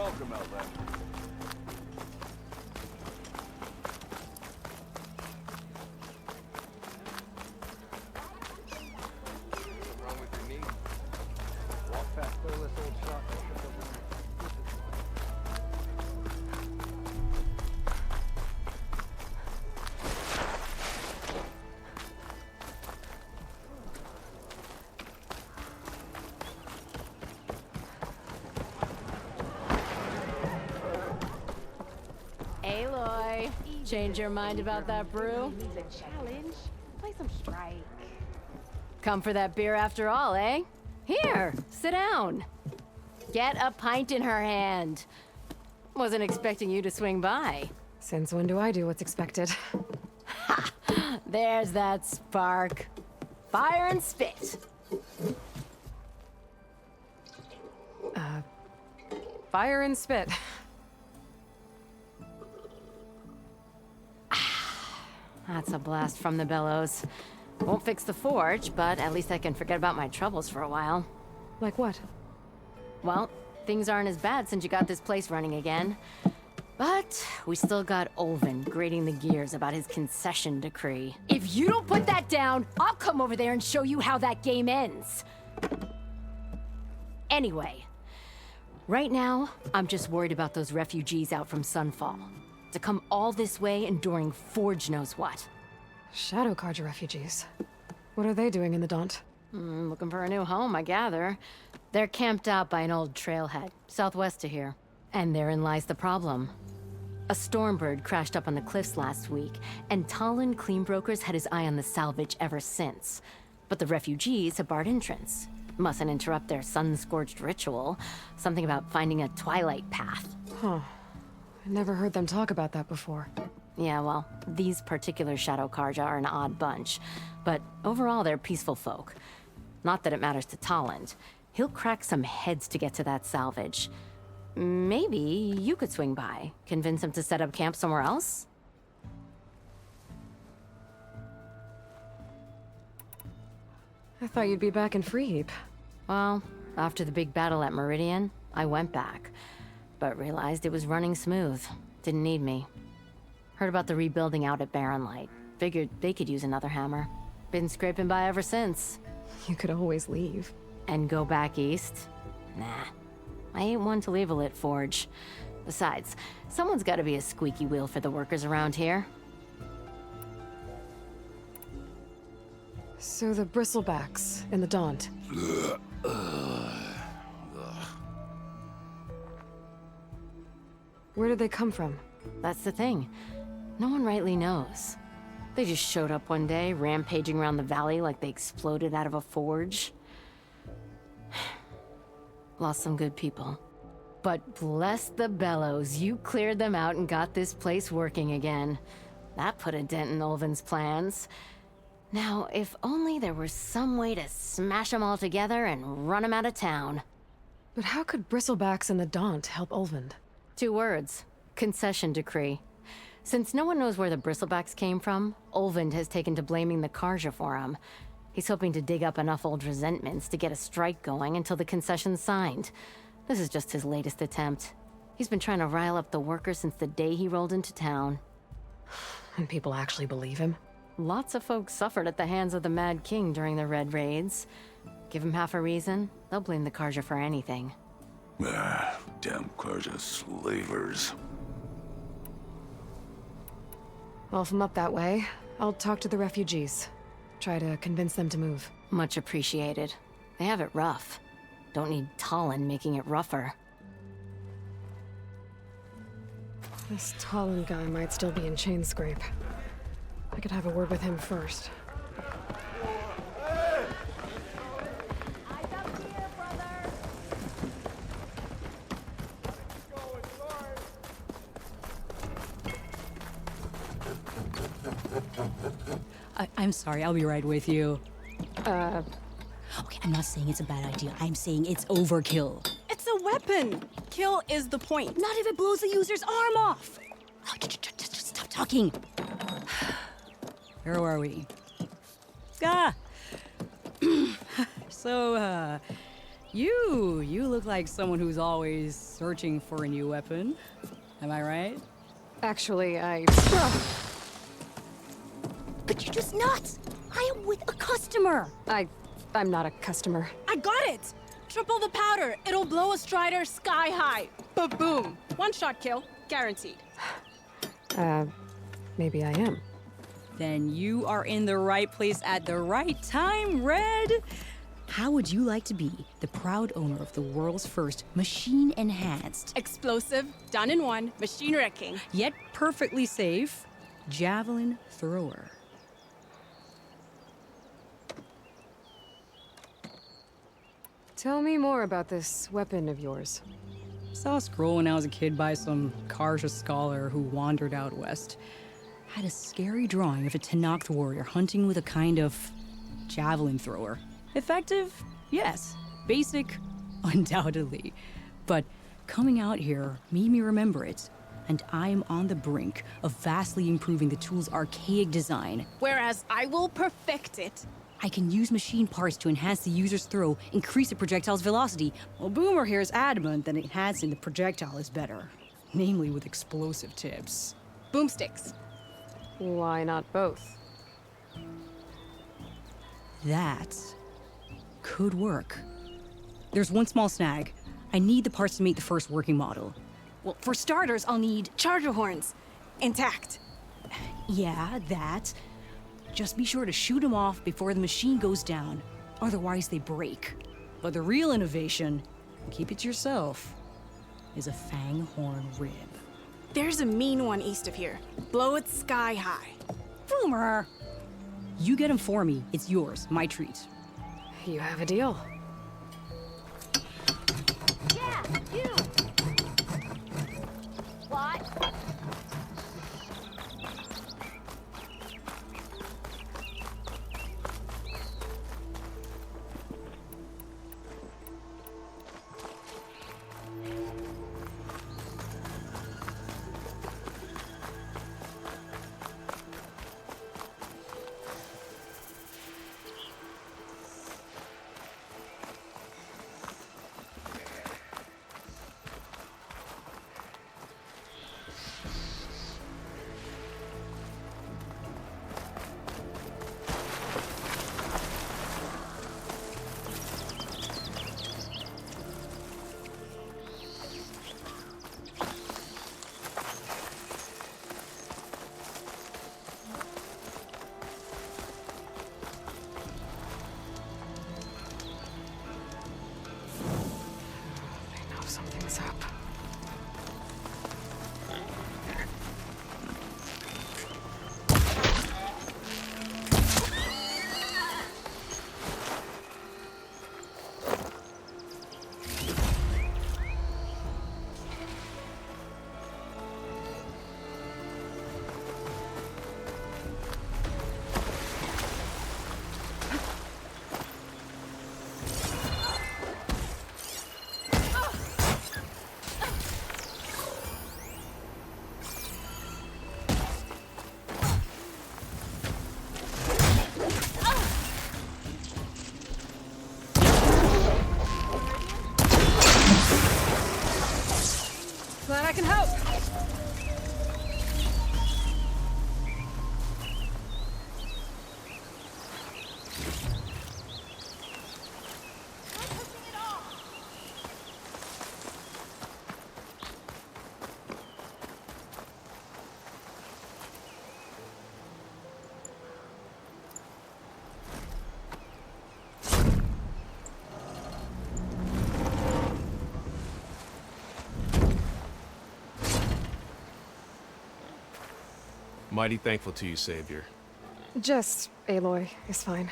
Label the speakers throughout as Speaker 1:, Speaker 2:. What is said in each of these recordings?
Speaker 1: welcome, Outlander. What's wrong with your knee? Walk past clearless old shot.
Speaker 2: Aloy, change your mind about that brew?
Speaker 3: Needs a challenge. Play some strike.
Speaker 2: Come for that beer after all, eh? Here, sit down. Get a pint in her hand. Wasn't expecting you to swing by.
Speaker 4: Since when do I do what's expected?
Speaker 2: Ha! There's that spark. Fire and spit.
Speaker 4: Fire and spit.
Speaker 2: That's a blast from the bellows. Won't fix the forge, but at least I can forget about my troubles for a while.
Speaker 4: Like what?
Speaker 2: Well, things aren't as bad since you got this place running again. But we still got Olvin grating the gears about his concession decree. If you don't put that down, I'll come over there and show you how that game ends. Anyway, right now, I'm just worried about those refugees out from Sunfall. To come all this way enduring Forge knows what.
Speaker 4: Shadow Carja refugees. What are they doing in the Daunt?
Speaker 2: Looking for a new home, I gather. They're camped out by an old trailhead, southwest of here. And therein lies the problem. A stormbird crashed up on the cliffs last week, and Talon Cleanbrokers had his eye on the salvage ever since. But the refugees have barred entrance. Mustn't interrupt their sun-scorched ritual. Something about finding a twilight path.
Speaker 4: Huh. I never heard them talk about that before.
Speaker 2: Yeah, well, these particular Shadow Carja are an odd bunch. But overall, they're peaceful folk. Not that it matters to Talon. He'll crack some heads to get to that salvage. Maybe you could swing by, convince him to set up camp somewhere else?
Speaker 4: I thought you'd be back in Freeheap.
Speaker 2: Well, after the big battle at Meridian, I went back. But realized it was running smooth. Didn't need me. Heard about the rebuilding out at Barren Light. Figured they could use another hammer. Been scraping by ever since.
Speaker 4: You could always leave.
Speaker 2: And go back east? Nah. I ain't one to leave a lit forge. Besides, someone's gotta be a squeaky wheel for the workers around here.
Speaker 4: So the bristlebacks in the Daunt. Where did they come from?
Speaker 2: That's the thing. No one rightly knows. They just showed up one day, rampaging around the valley like they exploded out of a forge. Lost some good people. But bless the bellows, you cleared them out and got this place working again. That put a dent in Olvin's plans. Now, if only there were some way to smash them all together and run them out of town.
Speaker 4: But how could bristlebacks in the Daunt help Olvind?
Speaker 2: 2 words. Concession decree. Since no one knows where the bristlebacks came from, Olvind has taken to blaming the Carja for them. He's hoping to dig up enough old resentments to get a strike going until the concession's signed. This is just his latest attempt. He's been trying to rile up the workers since the day he rolled into town.
Speaker 4: And people actually believe him?
Speaker 2: Lots of folks suffered at the hands of the Mad King during the Red Raids. Give him half a reason, they'll blame the Carja for anything.
Speaker 1: Damn Carja slavers.
Speaker 4: Well, if I'm up that way, I'll talk to the refugees. Try to convince them to move.
Speaker 2: Much appreciated. They have it rough. Don't need Talon making it rougher.
Speaker 4: This Talon guy might still be in Chainscrape. I could have a word with him first.
Speaker 5: I'm sorry, I'll be right with you.
Speaker 6: Okay, I'm not saying it's a bad idea. I'm saying it's overkill.
Speaker 5: It's a weapon! Kill is the point.
Speaker 6: Not if it blows the user's arm off! Oh, just stop talking.
Speaker 5: Where are we? So, You look like someone who's always searching for a new weapon. Am I right?
Speaker 4: Actually,
Speaker 6: But you're just nuts! I am with a customer!
Speaker 4: I'm not a customer.
Speaker 3: I got it! Triple the powder. It'll blow a Strider sky high. Ba-boom. One shot kill. Guaranteed.
Speaker 4: Maybe I am.
Speaker 5: Then you are in the right place at the right time, Red!
Speaker 6: How would you like to be the proud owner of the world's first machine-enhanced,
Speaker 3: Explosive, done in one, machine wrecking.
Speaker 5: Yet perfectly safe, javelin thrower?
Speaker 4: Tell me more about this weapon of yours.
Speaker 5: Saw a scroll when I was a kid by some Karja scholar who wandered out west. Had a scary drawing of a Tenakth warrior hunting with a kind of javelin thrower. Effective? Yes. Basic? Undoubtedly. But coming out here made me remember it, and I am on the brink of vastly improving the tool's archaic design.
Speaker 3: Whereas I will perfect it.
Speaker 5: I can use machine parts to enhance the user's throw, increase the projectile's velocity. Well, Boomer here is adamant that enhancing the projectile is better, namely with explosive tips.
Speaker 3: Boomsticks.
Speaker 4: Why not both?
Speaker 5: That could work. There's one small snag. I need the parts to make the first working model.
Speaker 3: Well, for starters, I'll need charger horns. Intact.
Speaker 5: Yeah, that. Just be sure to shoot them off before the machine goes down. Otherwise, they break. But the real innovation, keep it to yourself, is a fang horn rib.
Speaker 3: There's a mean one east of here. Blow it sky high.
Speaker 5: Boomer! You get him for me. It's yours. My treat.
Speaker 4: You have a deal.
Speaker 2: Yeah, you! What?
Speaker 4: Something's up. Glad I can help.
Speaker 1: Mighty thankful to you, Savior.
Speaker 4: Just Aloy is fine.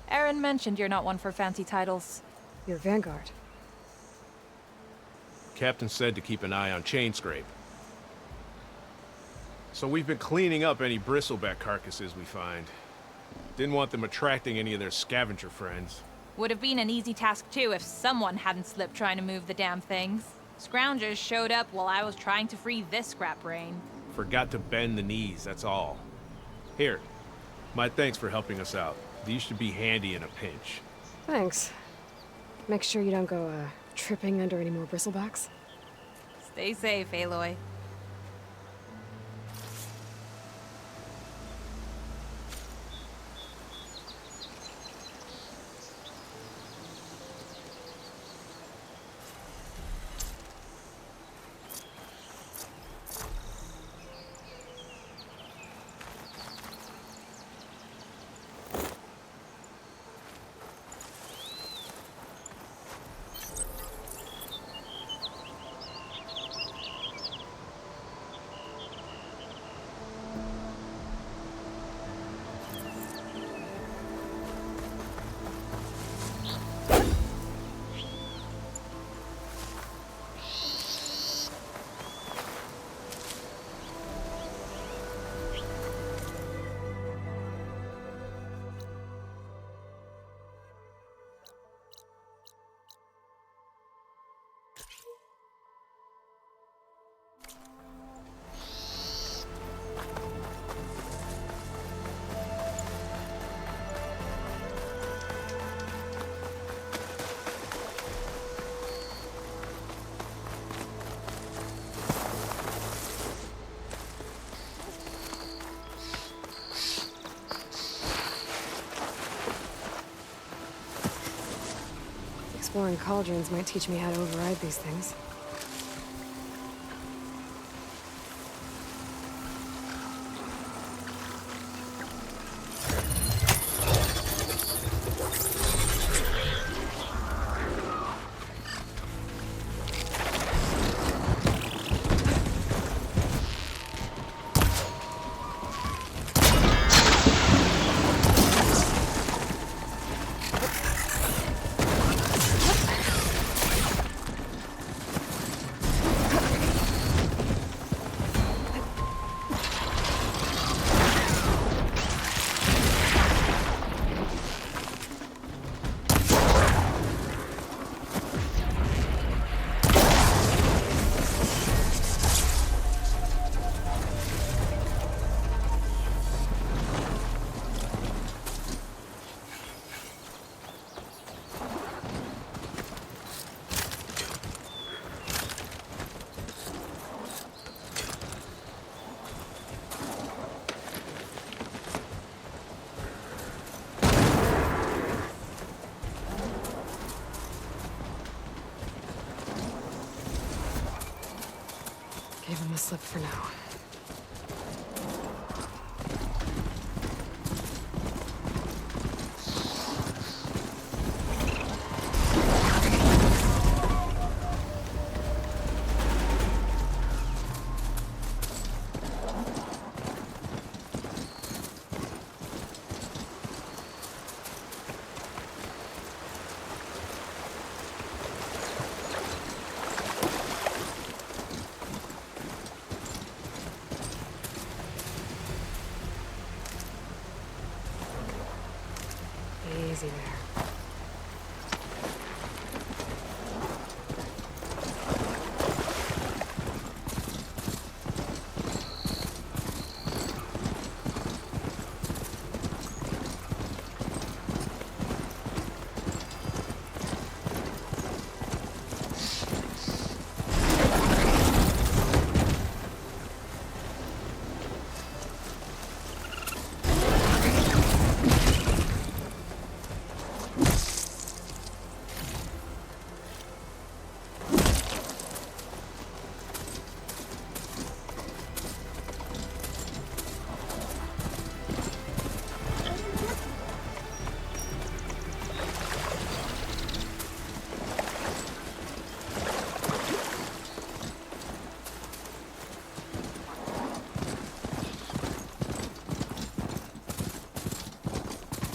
Speaker 7: Aaron mentioned you're not one for fancy titles.
Speaker 4: Your vanguard.
Speaker 1: Captain said to keep an eye on Chainscrape. So we've been cleaning up any bristleback carcasses we find. Didn't want them attracting any of their scavenger friends.
Speaker 7: Would have been an easy task too if someone hadn't slipped trying to move the damn things. Scroungers showed up while I was trying to free this scrap brain.
Speaker 1: Forgot to bend the knees, that's all. Here, my thanks for helping us out. These should be handy in a pinch.
Speaker 4: Thanks. Make sure you don't go, tripping under any more bristlebacks.
Speaker 7: Stay safe, Aloy.
Speaker 4: Exploring cauldrons might teach me how to override these things. Gave him the slip for now. Easy there.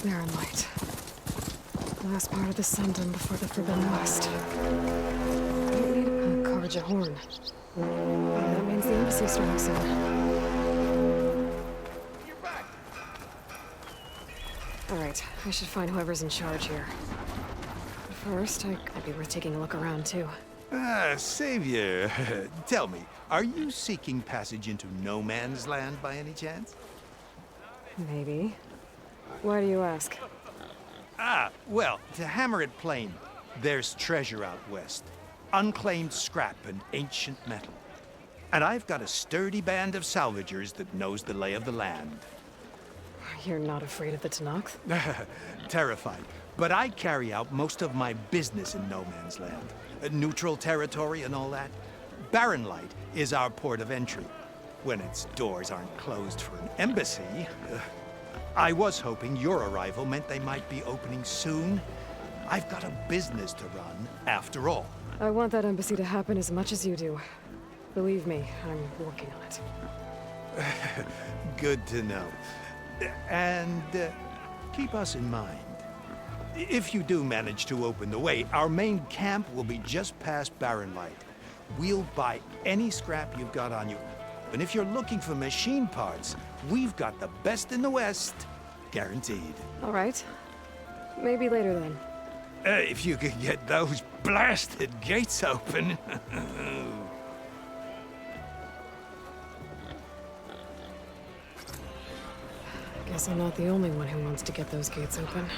Speaker 4: There in light. Last part of the Sundom before the Forbidden West. Carja Horn. That means the embassy's starting soon. Alright, I should find whoever's in charge here. But first, I'd be worth taking a look around, too.
Speaker 8: Ah, Savior. Tell me, are you seeking passage into no man's land by any chance?
Speaker 4: Maybe. Why do you ask?
Speaker 8: Ah, well, to hammer it plain, There's treasure out west. Unclaimed scrap and ancient metal. And I've got a sturdy band of salvagers that knows the lay of the land.
Speaker 4: You're not afraid of the Tenakth?
Speaker 8: Terrified. But I carry out most of my business in no man's land. Neutral territory and all that. Barren Light is our port of entry. When its doors aren't closed for an embassy. I was hoping your arrival meant they might be opening soon. I've got a business to run, after all.
Speaker 4: I want that embassy to happen as much as you do. Believe me, I'm working on it.
Speaker 8: Good to know. And keep us in mind. If you do manage to open the way, our main camp will be just past Barren Light. We'll buy any scrap you've got on you. And if you're looking for machine parts, we've got the best in the West. Guaranteed.
Speaker 4: All right. Maybe later then.
Speaker 8: If you could get those blasted gates open.
Speaker 4: Guess I'm not the only one who wants to get those gates open.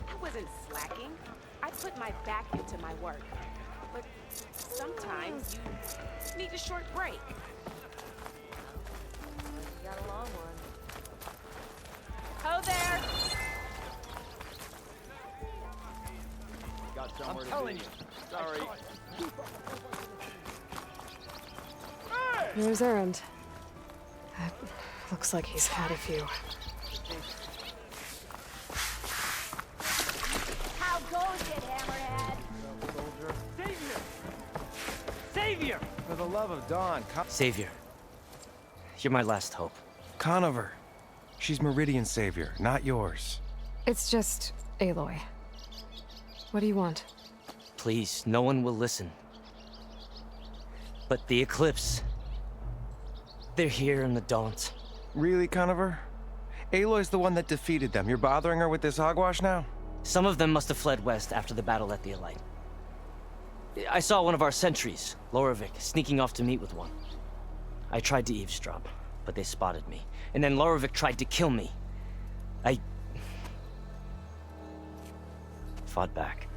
Speaker 9: I wasn't slacking. I put my back into my work. But sometimes you need a short break. You got a long one. Ho there!
Speaker 10: I'm telling you. Sorry.
Speaker 4: Here's Errand. Looks like he's had a few.
Speaker 9: How goes it, Hammerhead?
Speaker 10: Savior! Savior! For the love of Dawn,
Speaker 11: Savior. You're my last hope.
Speaker 12: Conover. She's Meridian's savior, not yours.
Speaker 4: It's just Aloy. What do you want?
Speaker 11: Please, no one will listen. But the Eclipse... they're here in the Daunt.
Speaker 12: Really, Conover? Aloy's the one that defeated them. You're bothering her with this hogwash now?
Speaker 11: Some of them must have fled west after the battle at the Elite. I saw one of our sentries, Lorovic, sneaking off to meet with one. I tried to eavesdrop, but they spotted me. And then Lorovic tried to kill me. I... fought back.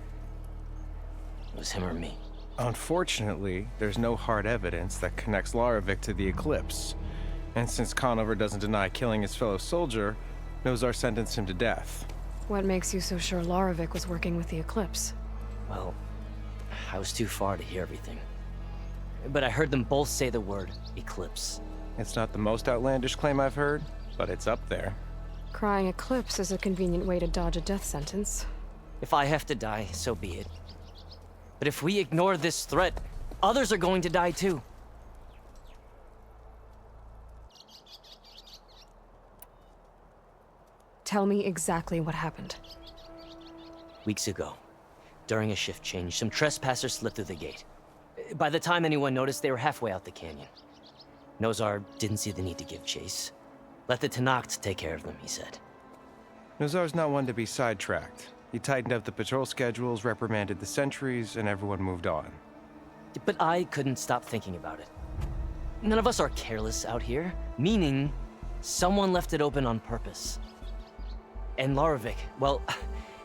Speaker 11: It was him or me.
Speaker 12: Unfortunately, there's no hard evidence that connects Lorovic to the Eclipse. And since Conover doesn't deny killing his fellow soldier, Nozar sentenced him to death.
Speaker 4: What makes you so sure Lorovic was working with the Eclipse?
Speaker 11: Well, I was too far to hear everything. But I heard them both say the word Eclipse.
Speaker 12: It's not the most outlandish claim I've heard, but it's up there.
Speaker 4: Crying Eclipse is a convenient way to dodge a death sentence.
Speaker 11: If I have to die, so be it. But if we ignore this threat, others are going to die too.
Speaker 4: Tell me exactly what happened.
Speaker 11: Weeks ago, during a shift change, some trespassers slipped through the gate. By the time anyone noticed, they were halfway out the canyon. Nozar didn't see the need to give chase. Let the Tenakth take care of them, he said.
Speaker 12: Nozar's not one to be sidetracked. He tightened up the patrol schedules, reprimanded the sentries, and everyone moved on.
Speaker 11: But I couldn't stop thinking about it. None of us are careless out here, meaning someone left it open on purpose. And Lorovic, well,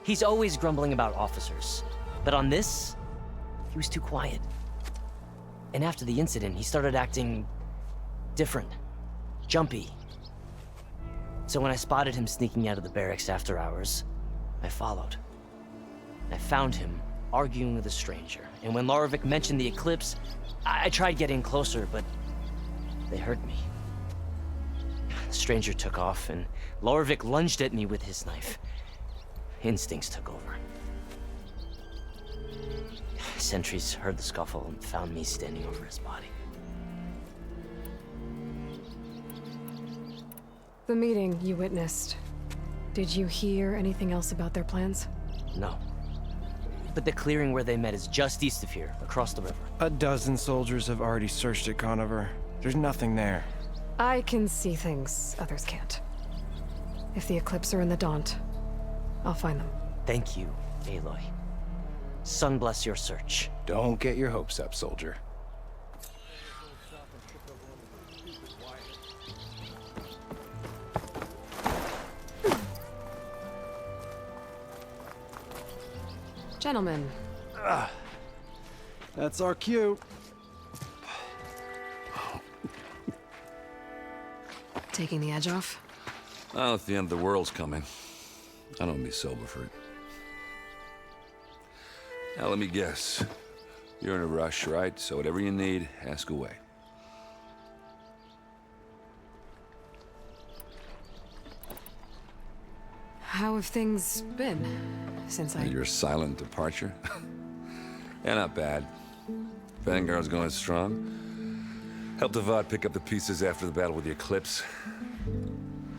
Speaker 11: he's always grumbling about officers. But on this, he was too quiet. And after the incident, he started acting different, jumpy. So when I spotted him sneaking out of the barracks after hours, I followed. I found him arguing with a stranger. And when Lorovic mentioned the Eclipse, I tried getting closer, but they heard me. The stranger took off, and Lorvik lunged at me with his knife. Instincts took over. Sentries heard the scuffle and found me standing over his body.
Speaker 4: The meeting you witnessed. Did you hear anything else about their plans?
Speaker 11: No. But the clearing where they met is just east of here, across the river.
Speaker 12: A dozen soldiers have already searched it, Conover. There's nothing there.
Speaker 4: I can see things others can't. If the Eclipse are in the Daunt, I'll find them.
Speaker 11: Thank you, Aloy. Sun bless your search.
Speaker 12: Don't get your hopes up, soldier.
Speaker 4: Gentlemen.
Speaker 13: That's our cue.
Speaker 4: Taking the edge off?
Speaker 14: Well, if the end of the world's coming, I don't be sober for it. Now, let me guess. You're in a rush, right? So whatever you need, ask away.
Speaker 4: How have things been since
Speaker 14: Your silent departure? Yeah, not bad. Vanguard's going strong. Helped Avad pick up the pieces after the battle with the Eclipse.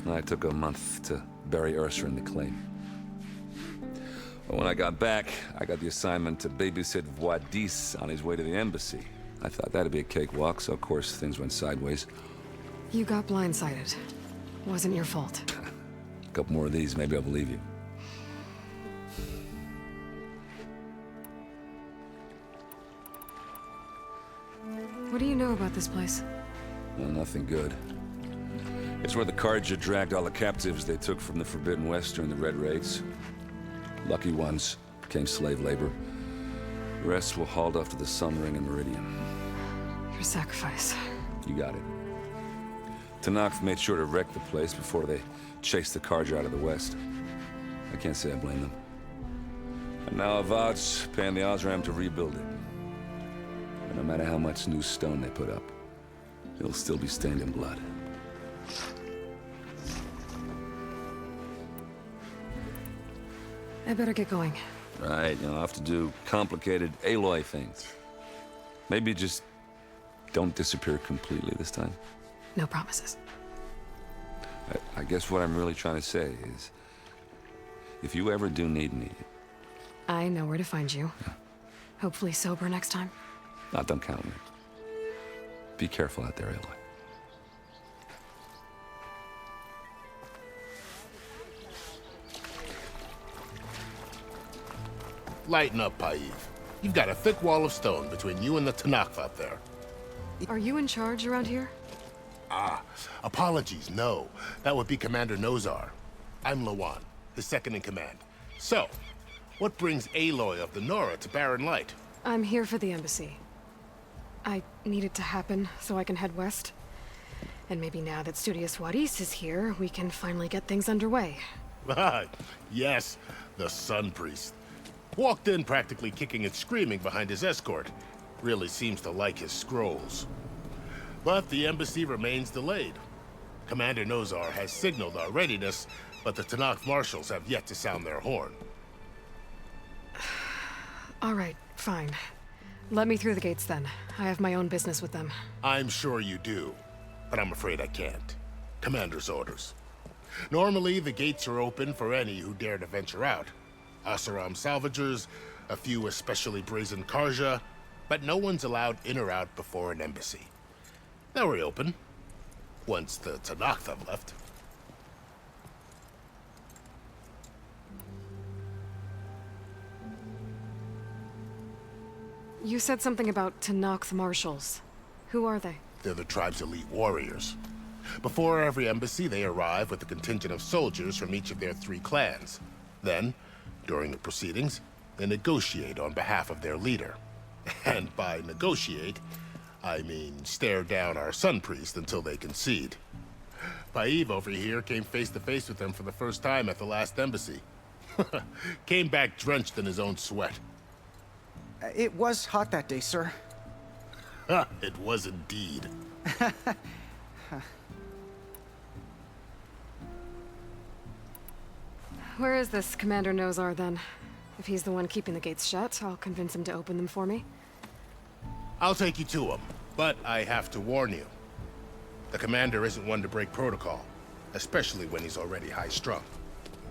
Speaker 14: I took a month to bury Ursa in the claim. But when I got back, I got the assignment to babysit Voidis on his way to the embassy. I thought that'd be a cakewalk, so of course things went sideways.
Speaker 4: You got blindsided. Wasn't your fault.
Speaker 14: A couple more of these, maybe I'll believe you.
Speaker 4: What do you know about this place?
Speaker 14: Well, nothing good. It's where the Carja dragged all the captives they took from the Forbidden West during the Red Raids. Lucky ones became slave labor. The rest were hauled off to the Sun Ring and Meridian.
Speaker 4: Your sacrifice.
Speaker 14: You got it. Tenakth made sure to wreck the place before they chased the Carja out of the West. I can't say I blame them. And now Avad's paying the Osram to rebuild it. And no matter how much new stone they put up, it'll still be stained in blood.
Speaker 4: I better get going.
Speaker 14: Right, I'll have to do complicated Aloy things. Maybe just don't disappear completely this time.
Speaker 4: No promises.
Speaker 14: I guess what I'm really trying to say is, if you ever do need me...
Speaker 4: I know where to find you. Yeah. Hopefully sober next time.
Speaker 14: No, don't count on me. Be careful out there, Aloy.
Speaker 15: Lighten up, Paiv. You've got a thick wall of stone between you and the Tenakth out there.
Speaker 4: Are you in charge around here?
Speaker 15: Ah, apologies, no. That would be Commander Nozar. I'm Lawan, his second-in-command. So, what brings Aloy of the Nora to Barren Light?
Speaker 4: I'm here for the embassy. I need it to happen so I can head west. And maybe now that Studious Wadis is here, we can finally get things underway.
Speaker 15: Yes, the Sun Priest. Walked in practically kicking and screaming behind his escort. Really seems to like his scrolls. But the embassy remains delayed. Commander Nozar has signaled our readiness, but the Tenakth marshals have yet to sound their horn.
Speaker 4: All right, fine. Let me through the gates then. I have my own business with them.
Speaker 15: I'm sure you do, but I'm afraid I can't. Commander's orders. Normally, the gates are open for any who dare to venture out. Asaram salvagers, a few especially brazen Carja, but no one's allowed in or out before an embassy. They'll reopen, once the Tenakth have left.
Speaker 4: You said something about Tenakth marshals. Who are they?
Speaker 15: They're the tribe's elite warriors. Before every embassy, they arrive with a contingent of soldiers from each of their 3 clans. Then, during the proceedings, they negotiate on behalf of their leader. And by negotiate, I mean stare down our Sun Priest until they concede. Paiv over here came face to face with them for the first time at the last embassy. Came back drenched in his own sweat.
Speaker 16: It was hot that day, sir.
Speaker 15: It was indeed.
Speaker 4: Where is this Commander Nozar, then? If he's the one keeping the gates shut, I'll convince him to open them for me.
Speaker 15: I'll take you to him, but I have to warn you. The commander isn't one to break protocol, especially when he's already high-strung.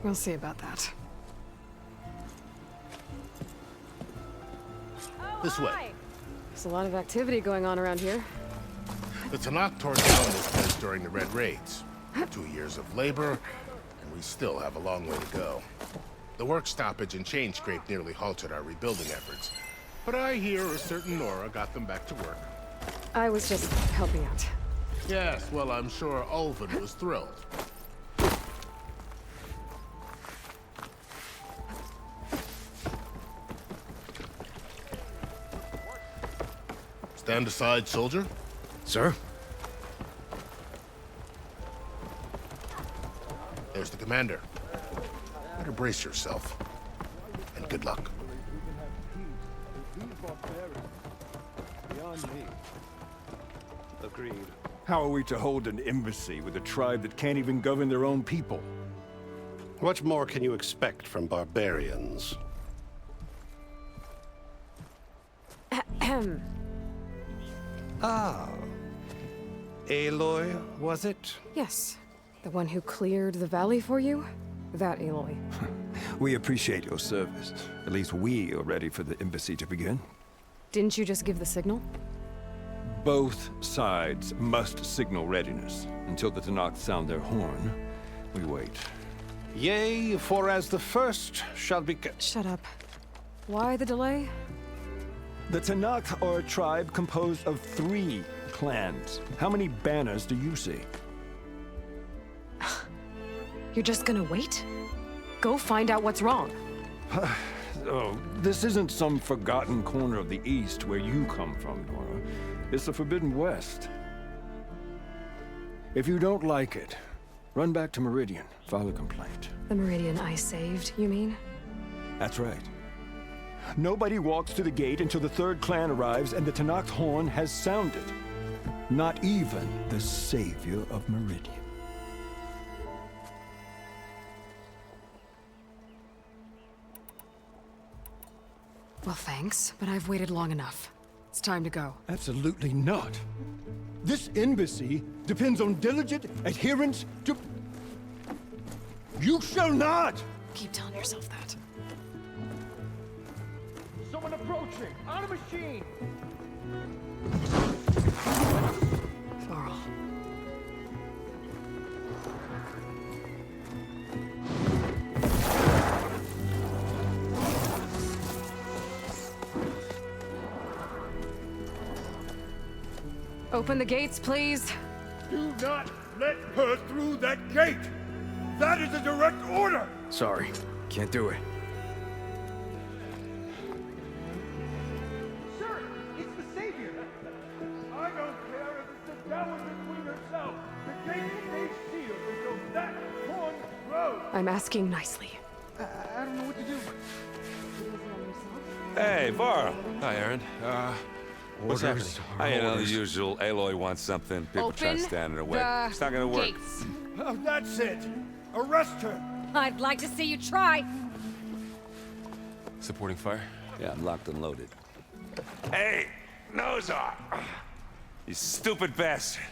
Speaker 4: We'll see about that.
Speaker 15: This way.
Speaker 4: There's a lot of activity going on around here.
Speaker 15: The Tanakh tore down this place during the Red Raids. 2 years of labor, and we still have a long way to go. The work stoppage and chain scrape nearly halted our rebuilding efforts. But I hear a certain Nora got them back to work.
Speaker 4: I was just helping out.
Speaker 15: Yes, well, I'm sure Ulvin was thrilled. Stand aside, soldier.
Speaker 13: Sir?
Speaker 15: There's the commander. Better brace yourself. And good luck.
Speaker 13: Agreed. How are we to hold an embassy with a tribe that can't even govern their own people?
Speaker 17: What more can you expect from barbarians?
Speaker 4: Ahem.
Speaker 17: Ah. Aloy, was it?
Speaker 4: Yes. The one who cleared the valley for you? That Aloy.
Speaker 13: We appreciate your service. At least we are ready for the embassy to begin.
Speaker 4: Didn't you just give the signal?
Speaker 13: Both sides must signal readiness. Until the Tanakh sound their horn, we wait.
Speaker 17: Yea, for as the first shall be...
Speaker 4: Shut up. Why the delay?
Speaker 13: The Tanakh are a tribe composed of 3 clans. How many banners do you see?
Speaker 4: You're just gonna wait? Go find out what's wrong.
Speaker 13: Oh, this isn't some forgotten corner of the East where you come from, Nora. It's the Forbidden West. If you don't like it, run back to Meridian, file a complaint.
Speaker 4: The Meridian I saved, you mean?
Speaker 13: That's right. Nobody walks to the gate until the 3rd clan arrives and the Tanakh's horn has sounded. Not even the savior of Meridian.
Speaker 4: Well, thanks, but I've waited long enough. It's time to go.
Speaker 13: Absolutely not. This embassy depends on diligent adherence to... You shall not!
Speaker 4: Keep telling yourself that.
Speaker 10: Someone approaching! On a machine!
Speaker 4: Varl. Open the gates, please.
Speaker 13: Do not let her through that gate! That is a direct order! Sorry, can't do it.
Speaker 10: Sir, it's the Savior!
Speaker 13: I don't care if it's the Dowager Queen herself. The gate will stay sealed until that horn blows.
Speaker 4: I'm asking nicely.
Speaker 10: I don't know what to do.
Speaker 14: Hey, Varl.
Speaker 18: Hi, Aaron. What's happening?
Speaker 14: I know the usual. Aloy wants something. People try to stand in her way. It's not gonna work.
Speaker 3: Gates.
Speaker 13: Oh, that's it! Arrest her!
Speaker 3: I'd like to see you try.
Speaker 18: Supporting fire?
Speaker 14: Yeah, I'm locked and loaded. Hey, Nozar! You stupid bastard.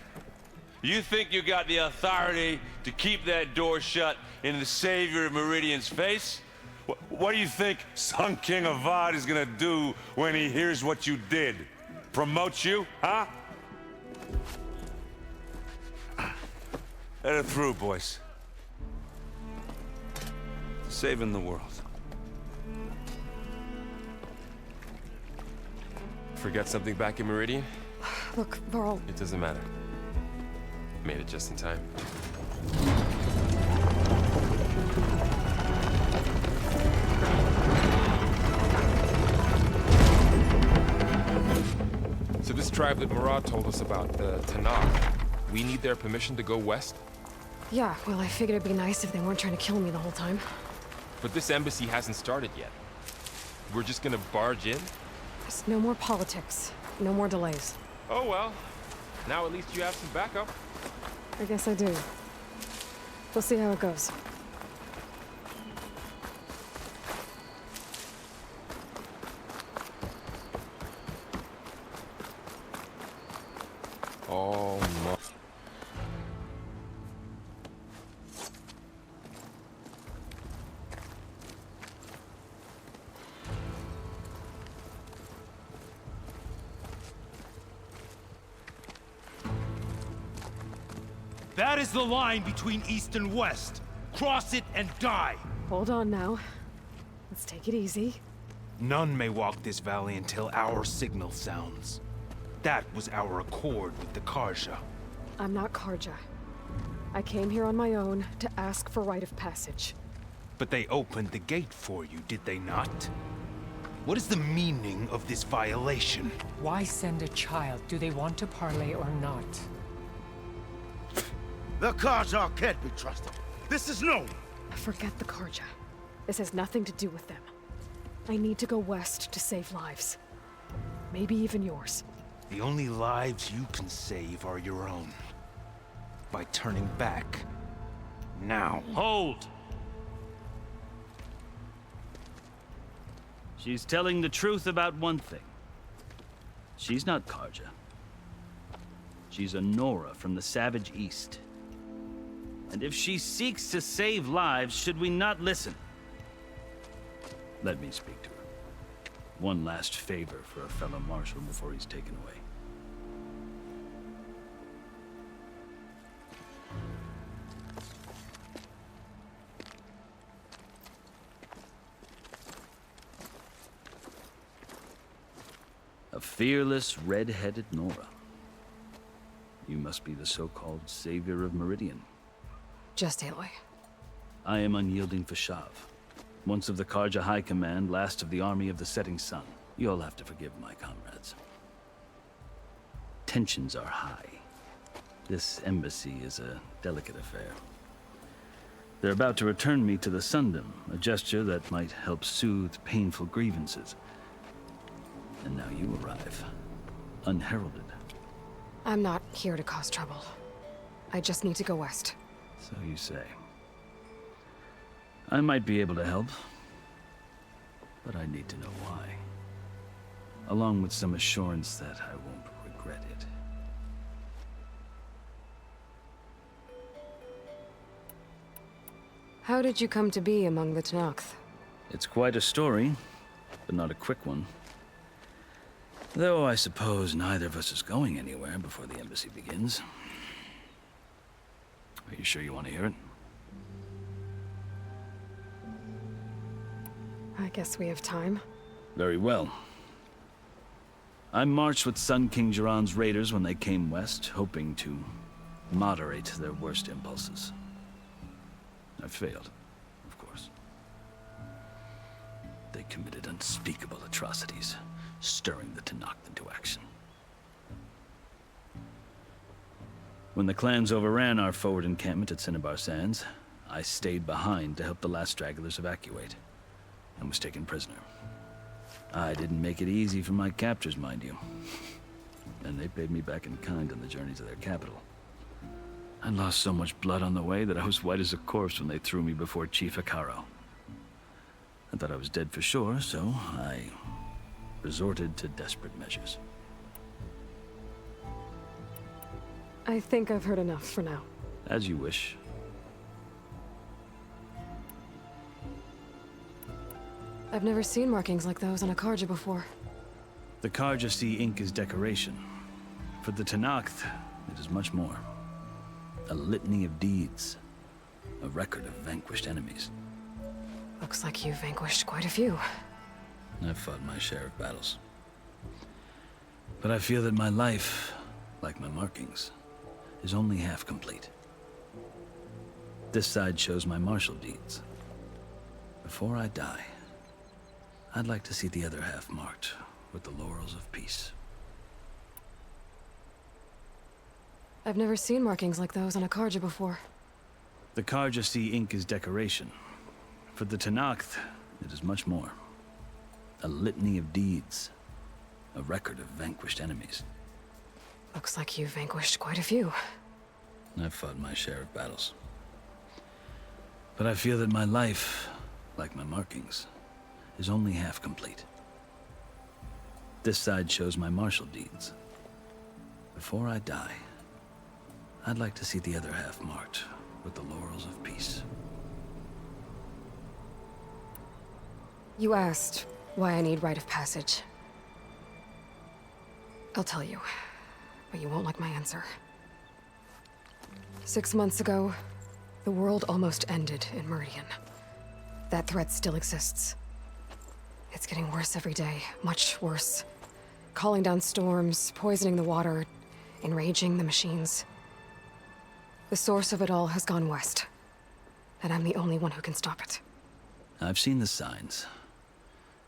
Speaker 14: You think you got the authority to keep that door shut in the savior of Meridian's face? What do you think Sun King Avad is gonna do when he hears what you did? Promote you, huh? Let her through, boys. Saving the world.
Speaker 18: Forget something back in Meridian?
Speaker 4: Look, Varl.
Speaker 18: It doesn't matter. Made it just in time. So this tribe that Murad told us about, the Tanakh, we need their permission to go west?
Speaker 4: Yeah, well, I figured it'd be nice if they weren't trying to kill me the whole time.
Speaker 18: But this embassy hasn't started yet. We're just gonna barge in?
Speaker 4: There's no more politics. No more delays.
Speaker 18: Oh well. Now at least you have some backup.
Speaker 4: I guess I do. We'll see how it goes.
Speaker 19: That is the line between East and West. Cross it and die.
Speaker 4: Hold on now. Let's take it easy.
Speaker 19: None may walk this valley until our signal sounds. That was our accord with the Karja.
Speaker 4: I'm not Karja. I came here on my own to ask for rite of passage.
Speaker 19: But they opened the gate for you, did they not? What is the meaning of this violation?
Speaker 20: Why send a child? Do they want to parley or not?
Speaker 10: The Karja can't be trusted. This is known.
Speaker 4: Forget the Karja. This has nothing to do with them. I need to go west to save lives. Maybe even yours.
Speaker 19: The only lives you can save are your own. By turning back. Now.
Speaker 21: Hold! She's telling the truth about one thing. She's not Karja. She's a Nora from the Savage East. And if she seeks to save lives, should we not listen? Let me speak to her. One last favor for a fellow marshal before he's taken away. A fearless, red-headed Nora. You must be the so-called savior of Meridian.
Speaker 4: Just Aloy.
Speaker 21: I am unyielding Fashav. Once of the Karja High Command, last of the army of the setting sun. You'll have to forgive my comrades. Tensions are high. This embassy is a delicate affair. They're about to return me to the Sundom, a gesture that might help soothe painful grievances. And now you arrive, unheralded.
Speaker 4: I'm not here to cause trouble. I just need to go west.
Speaker 21: So you say. I might be able to help, but I need to know why. Along with some assurance that I won't regret it.
Speaker 4: How did you come to be among the Tenakth?
Speaker 21: It's quite a story, but not a quick one. Though I suppose neither of us is going anywhere before the embassy begins. Are you sure you want to hear it?
Speaker 4: I guess we have time.
Speaker 21: Very well. I marched with Sun King Jiran's raiders when they came west, hoping to moderate their worst impulses. I failed, of course. They committed unspeakable atrocities, stirring the Tenakth into action. When the clans overran our forward encampment at Cinnabar Sands, I stayed behind to help the last stragglers evacuate, and was taken prisoner. I didn't make it easy for my captors, mind you. And they paid me back in kind on the journey to their capital. I lost so much blood on the way that I was white as a corpse when they threw me before Chief Hikaro. I thought I was dead for sure, so I resorted to desperate measures.
Speaker 4: I think I've heard enough for now.
Speaker 21: As you wish.
Speaker 4: I've never seen markings like those on a Karja before.
Speaker 21: The Karja see ink as decoration. For the Tenakth, it is much more. A litany of deeds. A record of vanquished enemies.
Speaker 4: Looks like you've vanquished quite a few.
Speaker 21: I've fought my share of battles. But I feel that my life, like my markings, is only half complete. This side shows my martial deeds. Before I die, I'd like to see the other half marked with the laurels of peace.
Speaker 4: I've never seen markings like those on a Karja before.
Speaker 21: The Karja see ink as decoration. For the Tenakth, it is much more. A litany of deeds. A record of vanquished enemies.
Speaker 4: Looks like you've vanquished quite a few.
Speaker 21: I've fought my share of battles. But I feel that my life, like my markings, is only half complete. This side shows my martial deeds. Before I die, I'd like to see the other half marked with the laurels of peace.
Speaker 4: You asked why I need rite of passage. I'll tell you, but you won't like my answer. 6 months ago, the world almost ended in Meridian. That threat still exists. It's getting worse every day, much worse. Calling down storms, poisoning the water, enraging the machines. The source of it all has gone west, and I'm the only one who can stop it.
Speaker 21: I've seen the signs.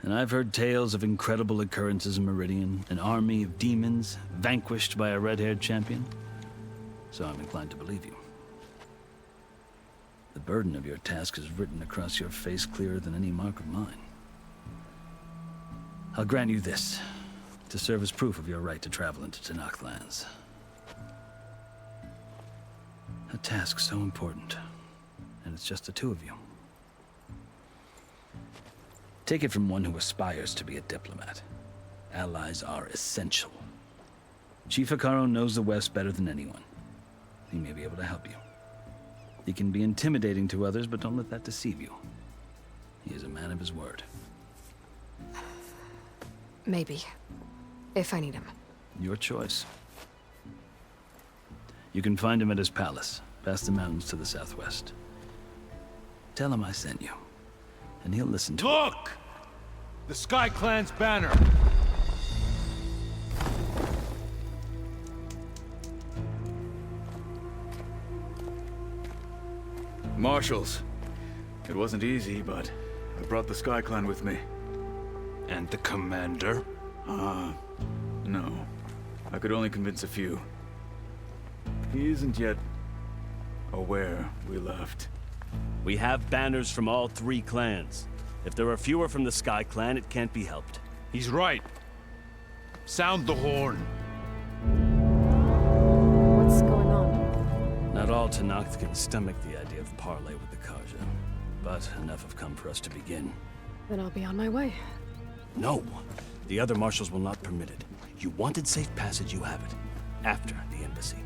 Speaker 21: And I've heard tales of incredible occurrences in Meridian, an army of demons vanquished by a red-haired champion. So I'm inclined to believe you. The burden of your task is written across your face clearer than any mark of mine. I'll grant you this, to serve as proof of your right to travel into Tenakth lands. A task so important, and it's just the two of you. Take it from one who aspires to be a diplomat. Allies are essential. Chief Hekarro knows the West better than anyone. He may be able to help you. He can be intimidating to others, but don't let that deceive you. He is a man of his word.
Speaker 4: Maybe. If I need him.
Speaker 21: Your choice. You can find him at his palace, past the mountains to the southwest. Tell him I sent you, and he'll listen to
Speaker 19: Look! The Sky Clan's banner!
Speaker 6: Marshals. It wasn't easy, but I brought the Sky Clan with me.
Speaker 19: And the commander?
Speaker 6: No. I could only convince a few. He isn't yet aware we left.
Speaker 22: We have banners from all 3 clans. If there are fewer from the Sky Clan, it can't be helped.
Speaker 19: He's right. Sound the horn.
Speaker 4: What's going on?
Speaker 21: Not all Tenakth can stomach the idea of parley with the Karja, but enough have come for us to begin.
Speaker 4: Then I'll be on my way.
Speaker 22: No! The other marshals will not permit it. You wanted safe passage, you have it. After the embassy.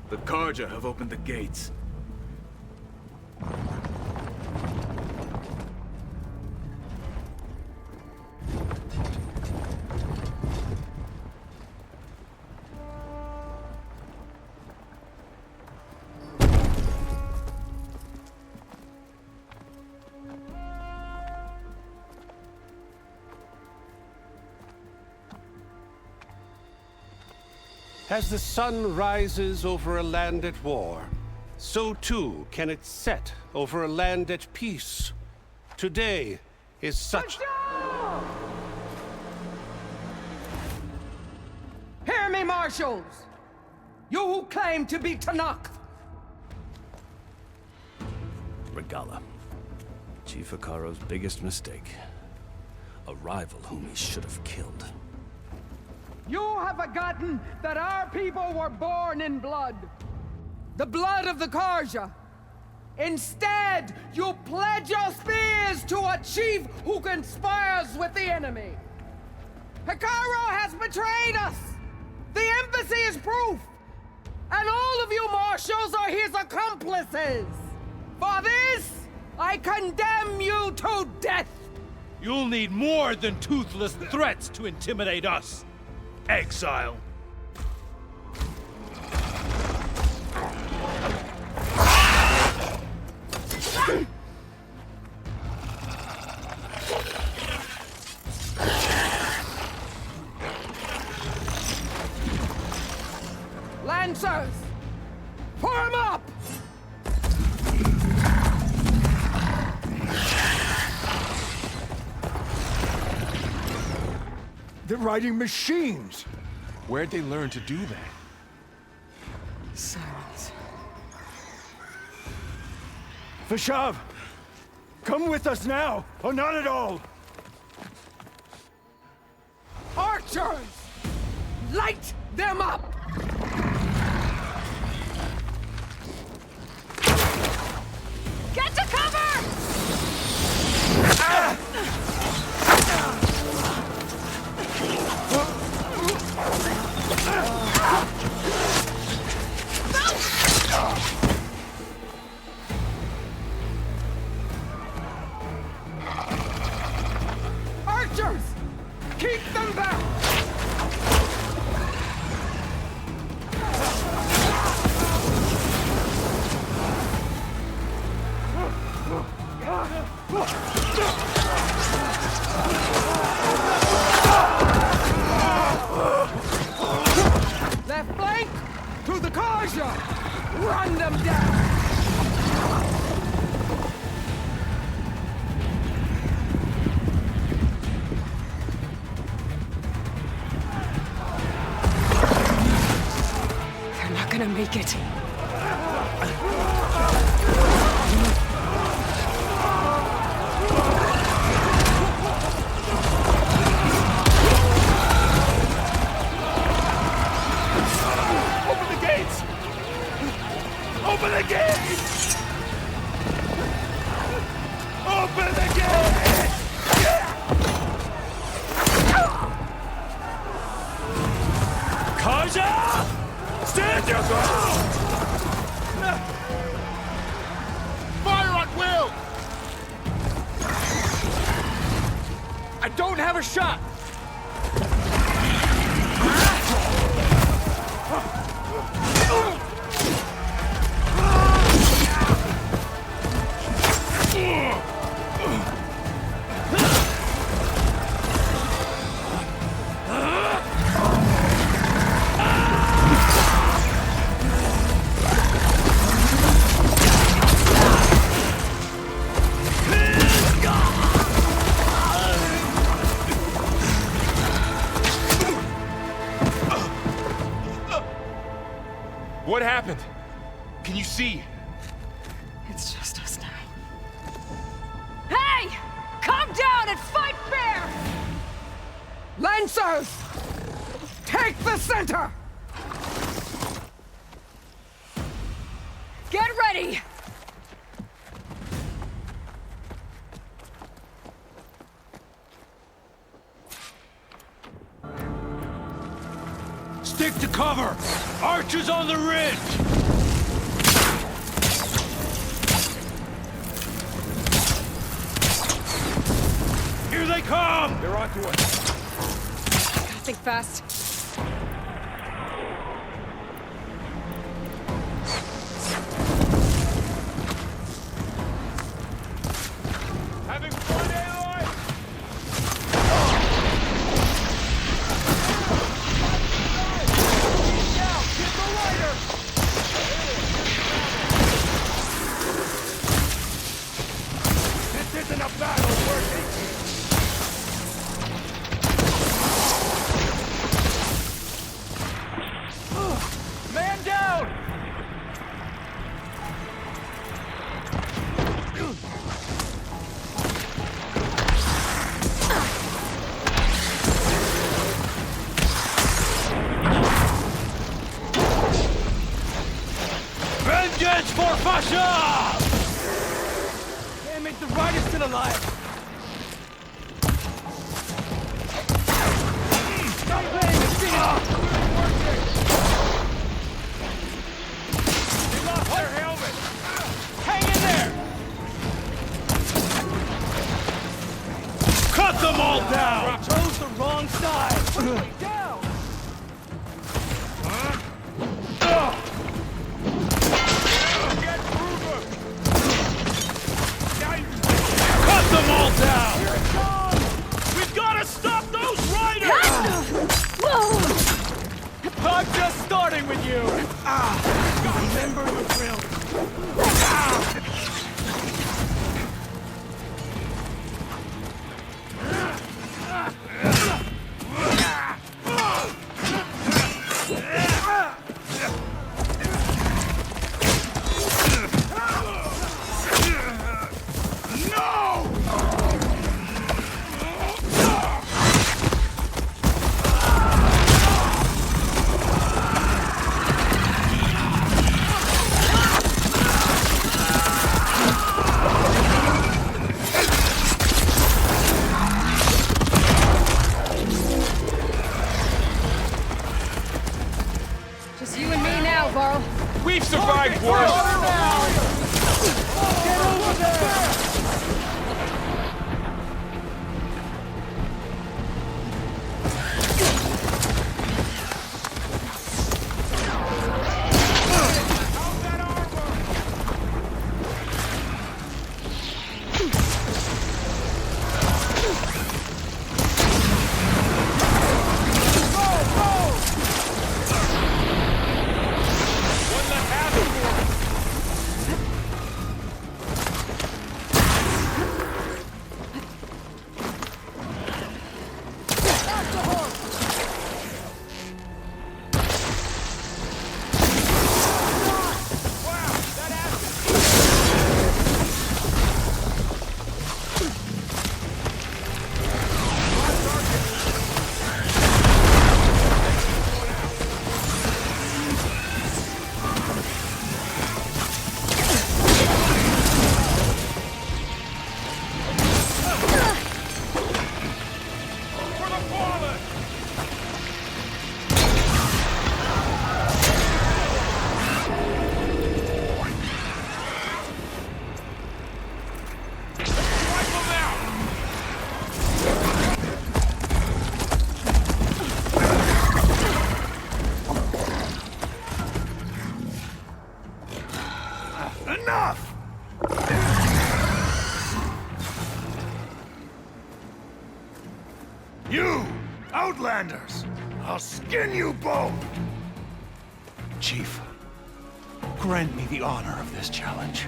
Speaker 6: The Karja have opened the gates.
Speaker 17: As the sun rises over a land at war, so too can it set over a land at peace. Today is such...
Speaker 23: Hear me, marshals! You who claim to be Tenakth!
Speaker 22: Regala. Chief Hekarro's biggest mistake. A rival whom he should have killed.
Speaker 23: You have forgotten that our people were born in blood. The blood of the Karja. Instead, you pledge your spears to a chief who conspires with the enemy. Hekarro has betrayed us! The embassy is proof! And all of you marshals are his accomplices! For this, I condemn you to death!
Speaker 19: You'll need more than toothless threats to intimidate us. Exile.
Speaker 23: Lancers! Form up!
Speaker 13: They're riding machines!
Speaker 18: Where'd they learn to do that?
Speaker 4: Silence.
Speaker 13: Vashav! Come with us now, or not at all!
Speaker 23: Archers! Light them up!
Speaker 7: Get to cover!
Speaker 23: soldiers! Keep them back! Left flank! To the Corsair! Run them down!
Speaker 4: They're not gonna make it.
Speaker 10: Open the gates! Open the gates!
Speaker 21: Kaja! Stand your ground!
Speaker 10: Fire at will!
Speaker 23: I don't have a shot!
Speaker 18: What happened? Can you see?
Speaker 4: It's just us now.
Speaker 23: Hey! Come down and fight fair! Lancers! Take the center! Get ready!
Speaker 19: Stick to cover! Archers on the ridge! Here they come!
Speaker 18: They're onto us.
Speaker 4: Gotta think fast.
Speaker 18: Having fun, Aloy? Get the lighter!
Speaker 10: This isn't a battle worthy!
Speaker 18: Man down!
Speaker 19: Vengeance for Fasha!
Speaker 23: Damn it, the rider's still alive! Stop playing the scene!
Speaker 18: They lost their helmet! Hang in there!
Speaker 19: Cut them all down!
Speaker 23: Chose the wrong side! Down!
Speaker 18: Get Kruger! Now you
Speaker 19: Cut them all down!
Speaker 18: Here it comes! We've got to stop those riders!
Speaker 23: I'm just starting with you! Remember the drill!
Speaker 10: You! Outlanders! I'll skin you both!
Speaker 19: Chief, grant me the honor of this challenge.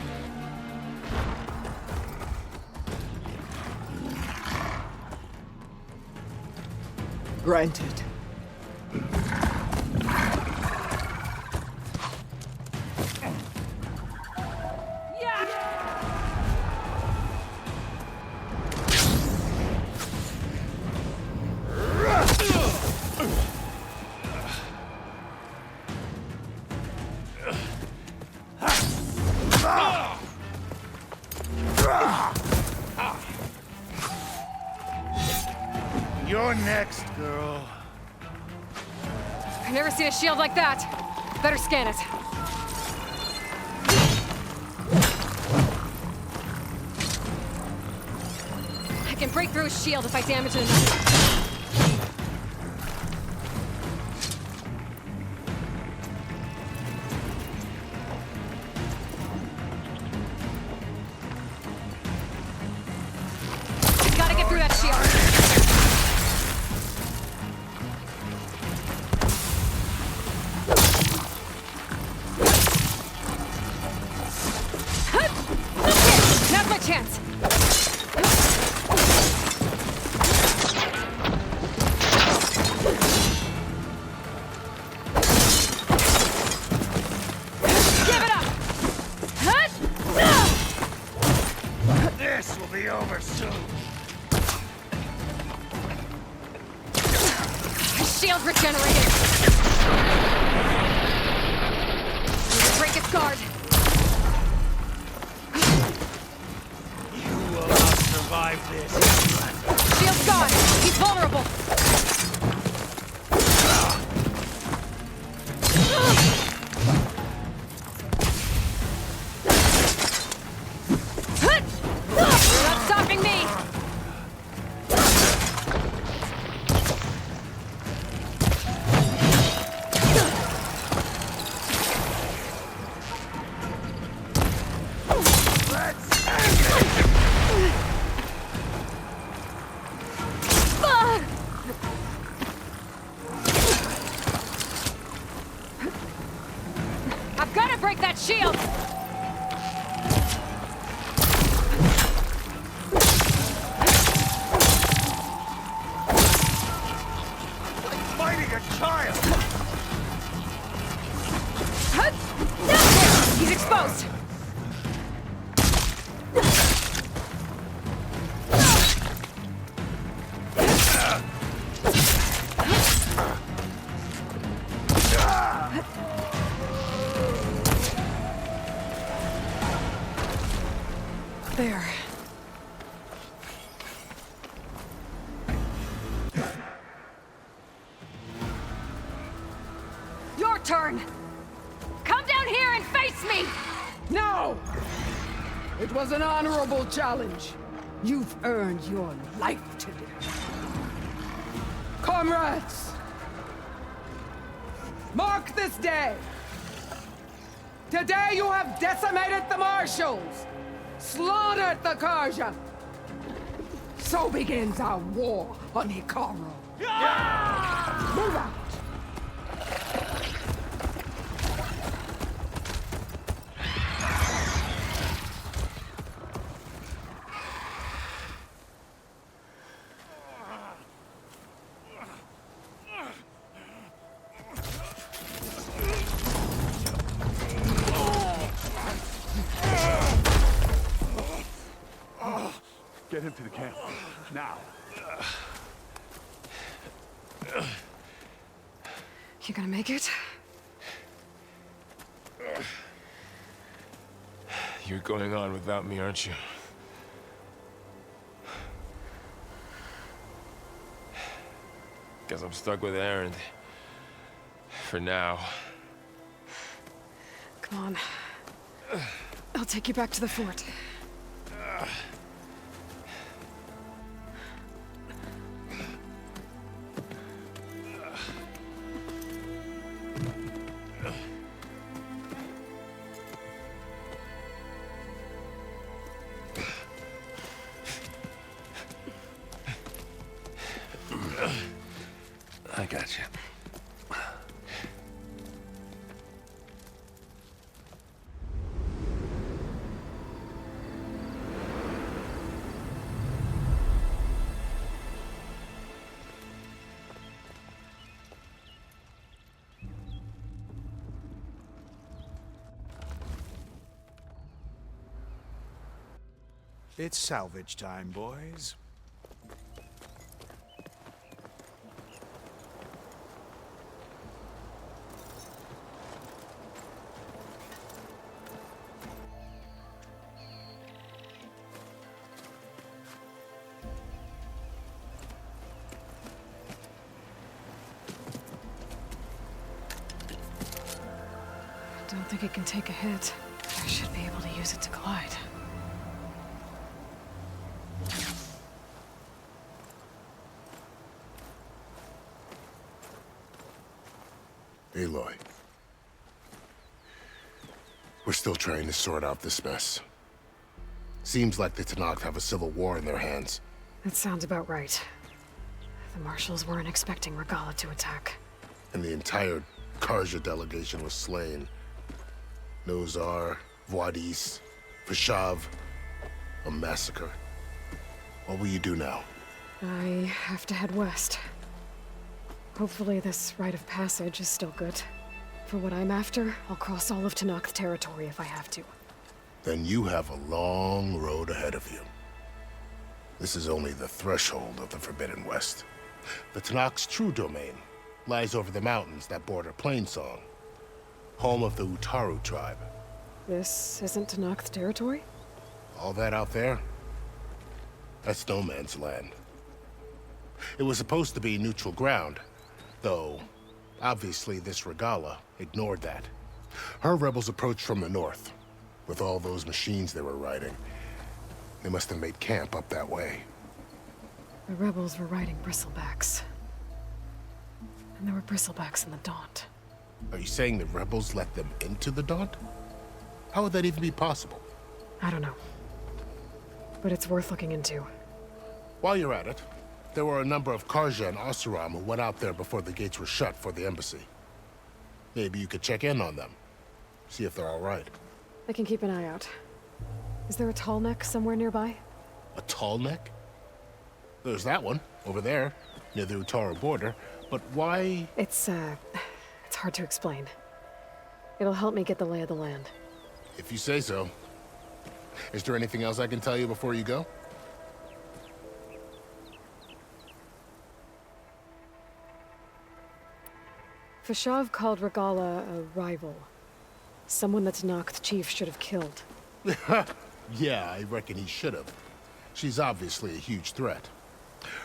Speaker 23: Granted.
Speaker 10: You're next, girl.
Speaker 4: I've never seen a shield like that. Better scan it. I can break through a shield if I damage it enough. Gotta get through that shield. Now's my chance. Give it up.
Speaker 10: This will be over soon.
Speaker 4: Shield regenerated. Need to break its guard.
Speaker 10: You will not survive this.
Speaker 4: Shield's gone. He's vulnerable. You're not stopping me. I've got to break that shield!
Speaker 10: Like fighting a child!
Speaker 4: He's exposed! There. Your turn! Come down here and face me!
Speaker 23: No! It was an honorable challenge. You've earned your life today. Comrades! Mark this day! Today you have decimated the marshals! Slaughtered the Karja! So begins our war on Hikaru. Move out!
Speaker 10: Get him to the camp. Now.
Speaker 4: You gonna make it?
Speaker 18: You're going on without me, aren't you? Guess I'm stuck with Erend. For now.
Speaker 4: Come on. I'll take you back to the fort.
Speaker 14: I got you.
Speaker 1: It's salvage time, boys.
Speaker 4: I don't think it can take a hit. I should be able to use it to glide.
Speaker 15: Aloy. We're still trying to sort out this mess. Seems like the Tenakth have a civil war in their hands.
Speaker 4: That sounds about right. The marshals weren't expecting Regalla to attack.
Speaker 15: And the entire Karja delegation was slain. Nozar, Voidis, Vashav. A massacre. What will you do now?
Speaker 4: I have to head west. Hopefully this rite of passage is still good. For what I'm after, I'll cross all of Tenakth territory if I have to.
Speaker 15: Then you have a long road ahead of you. This is only the threshold of the Forbidden West. The Tenakth's true domain lies over the mountains that border Plainsong, home of the Utaru tribe.
Speaker 4: This isn't Tenakth territory?
Speaker 15: All that out there? That's no man's land. It was supposed to be neutral ground, though obviously this Regalla ignored that. Her rebels approached from the north. With all those machines they were riding, they must have made camp up that way.
Speaker 4: The rebels were riding bristlebacks. And there were bristlebacks in the Daunt.
Speaker 15: Are you saying the rebels let them into the Daunt? How would that even be possible?
Speaker 4: I don't know. But it's worth looking into.
Speaker 15: While you're at it, there were a number of Karja and Oseram who went out there before the gates were shut for the embassy. Maybe you could check in on them. See if they're all right.
Speaker 4: I can keep an eye out. Is there a tall neck somewhere nearby?
Speaker 15: A tall neck? There's that one, over there, near the Utaru border. But why?
Speaker 4: It's hard to explain. It'll help me get the lay of the land.
Speaker 15: If you say so. Is there anything else I can tell you before you go?
Speaker 4: Vashav called Regalla a rival. Someone the Tenakth chief should have killed.
Speaker 15: Yeah, I reckon he should have. She's obviously a huge threat.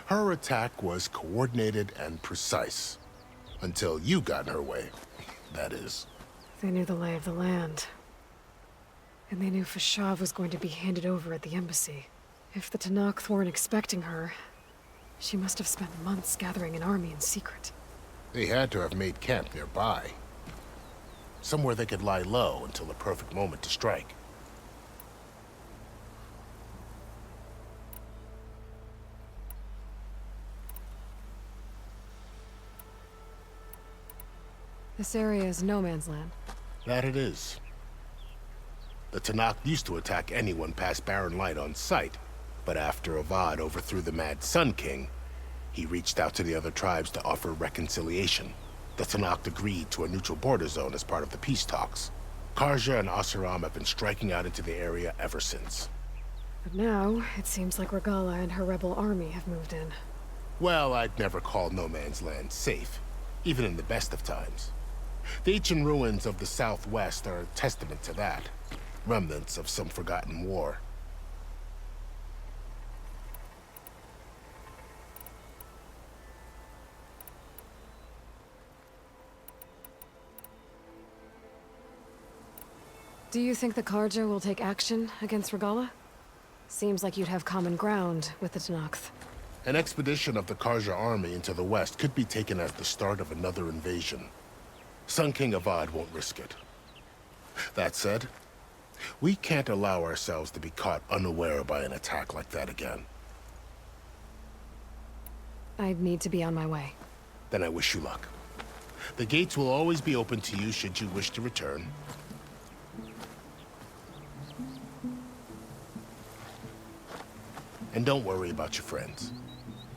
Speaker 15: Her attack was coordinated and precise. Until you got in her way, that is.
Speaker 4: They knew the lay of the land. And they knew Vashav was going to be handed over at the embassy. If the Tenakth weren't expecting her, she must have spent months gathering an army in secret.
Speaker 15: They had to have made camp nearby. Somewhere they could lie low until the perfect moment to strike.
Speaker 4: This area is no man's land.
Speaker 15: That it is. The Tenakth used to attack anyone past Barren Light on sight, but after Avad overthrew the Mad Sun King, he reached out to the other tribes to offer reconciliation. The Tenakth agreed to a neutral border zone as part of the peace talks. Karja and Oseram have been striking out into the area ever since.
Speaker 4: But now, it seems like Regalla and her rebel army have moved in.
Speaker 15: Well, I'd never call no man's land safe, even in the best of times. The ancient ruins of the Southwest are a testament to that. Remnants of some forgotten war.
Speaker 4: Do you think the Karja will take action against Regalla? Seems like you'd have common ground with the Tenakth.
Speaker 15: An expedition of the Karja army into the west could be taken as the start of another invasion. Sun King Avad won't risk it. That said, we can't allow ourselves to be caught unaware by an attack like that again.
Speaker 4: I'd need to be on my way.
Speaker 15: Then I wish you luck. The gates will always be open to you should you wish to return. And don't worry about your friends.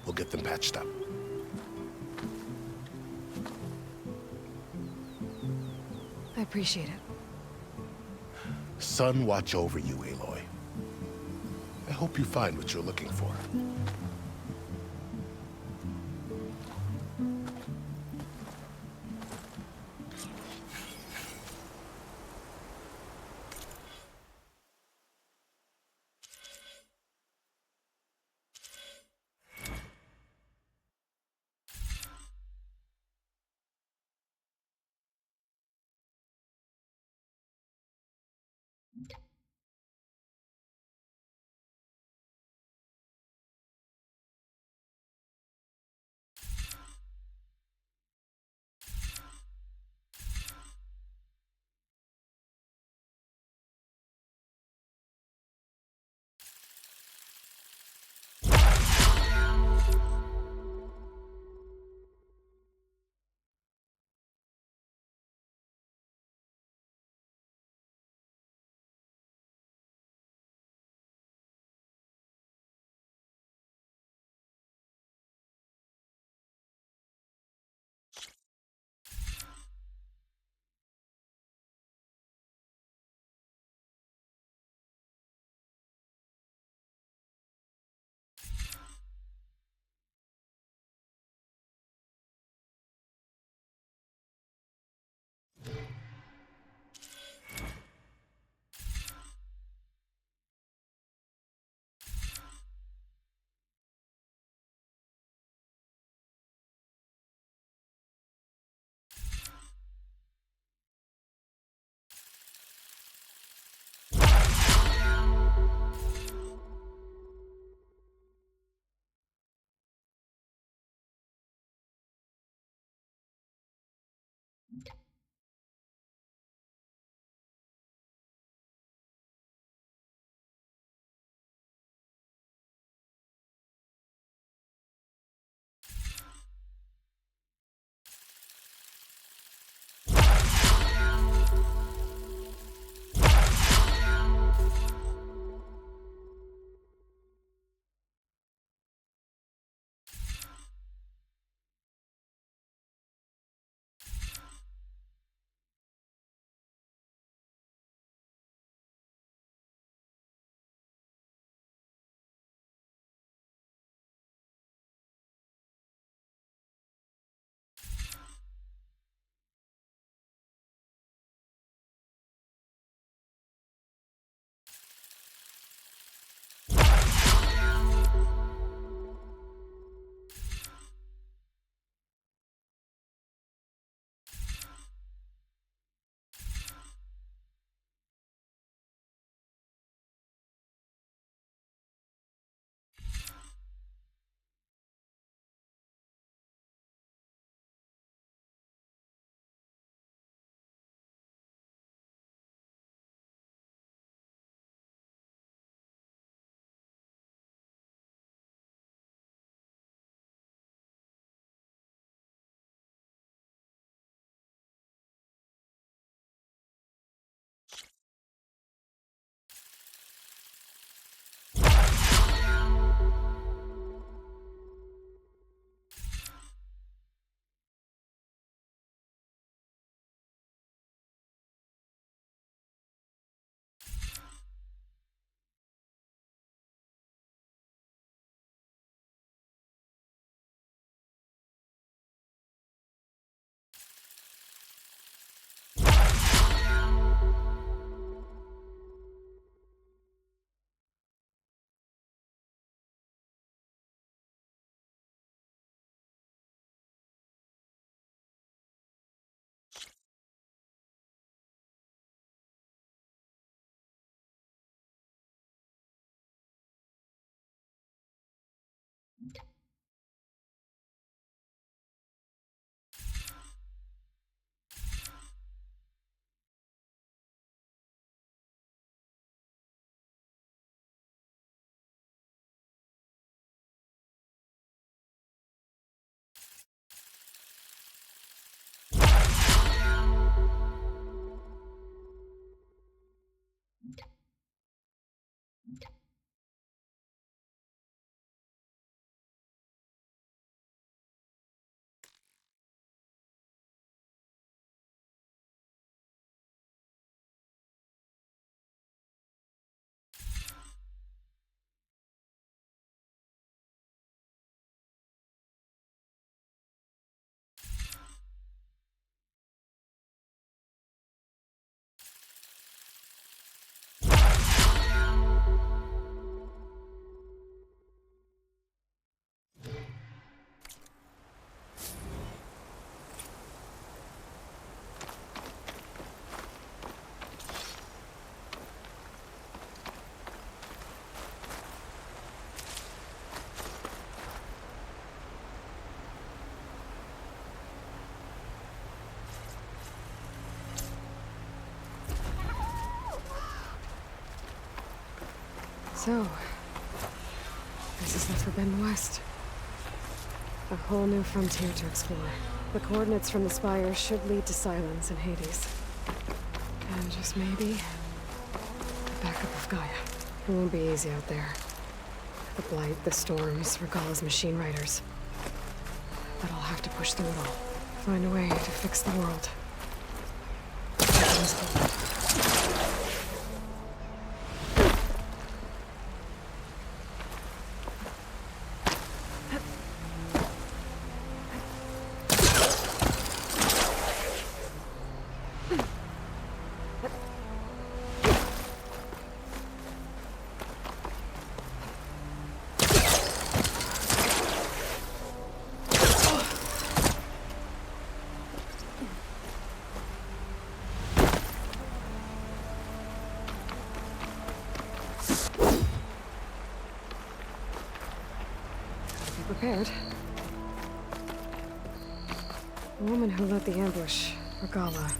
Speaker 15: We'll get them patched up.
Speaker 4: I appreciate it.
Speaker 15: Sun watch over you, Aloy. I hope you find what you're looking for.
Speaker 4: So, this is the Forbidden West. A whole new frontier to explore. The coordinates from the spire should lead to Silence and Hades. And just maybe, the backup of Gaia. It won't be easy out there. The Blight, the Storms, Regalla's machine riders. But I'll have to push through it all. Find a way to fix the world. Prepared. The woman who led the ambush, Regalla,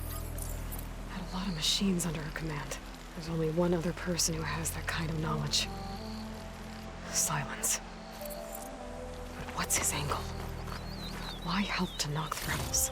Speaker 4: had a lot of machines under her command. There's only one other person who has that kind of knowledge. Silence. But what's his angle? Why help to knock the rebels?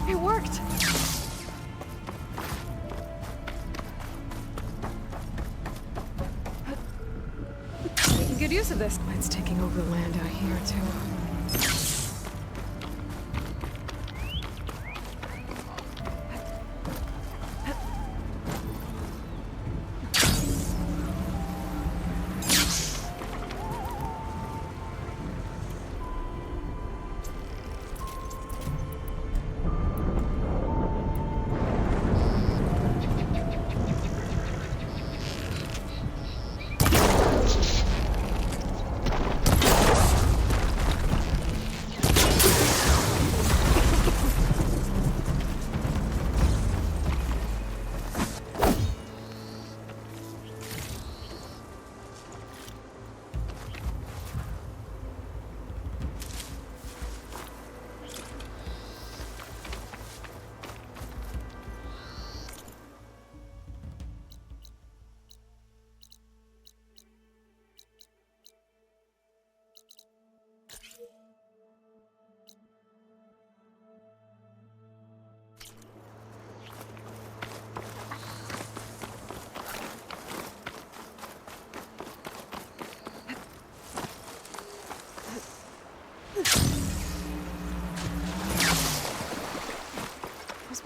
Speaker 4: It worked! Making good use of this. It's taking over the land out here, too.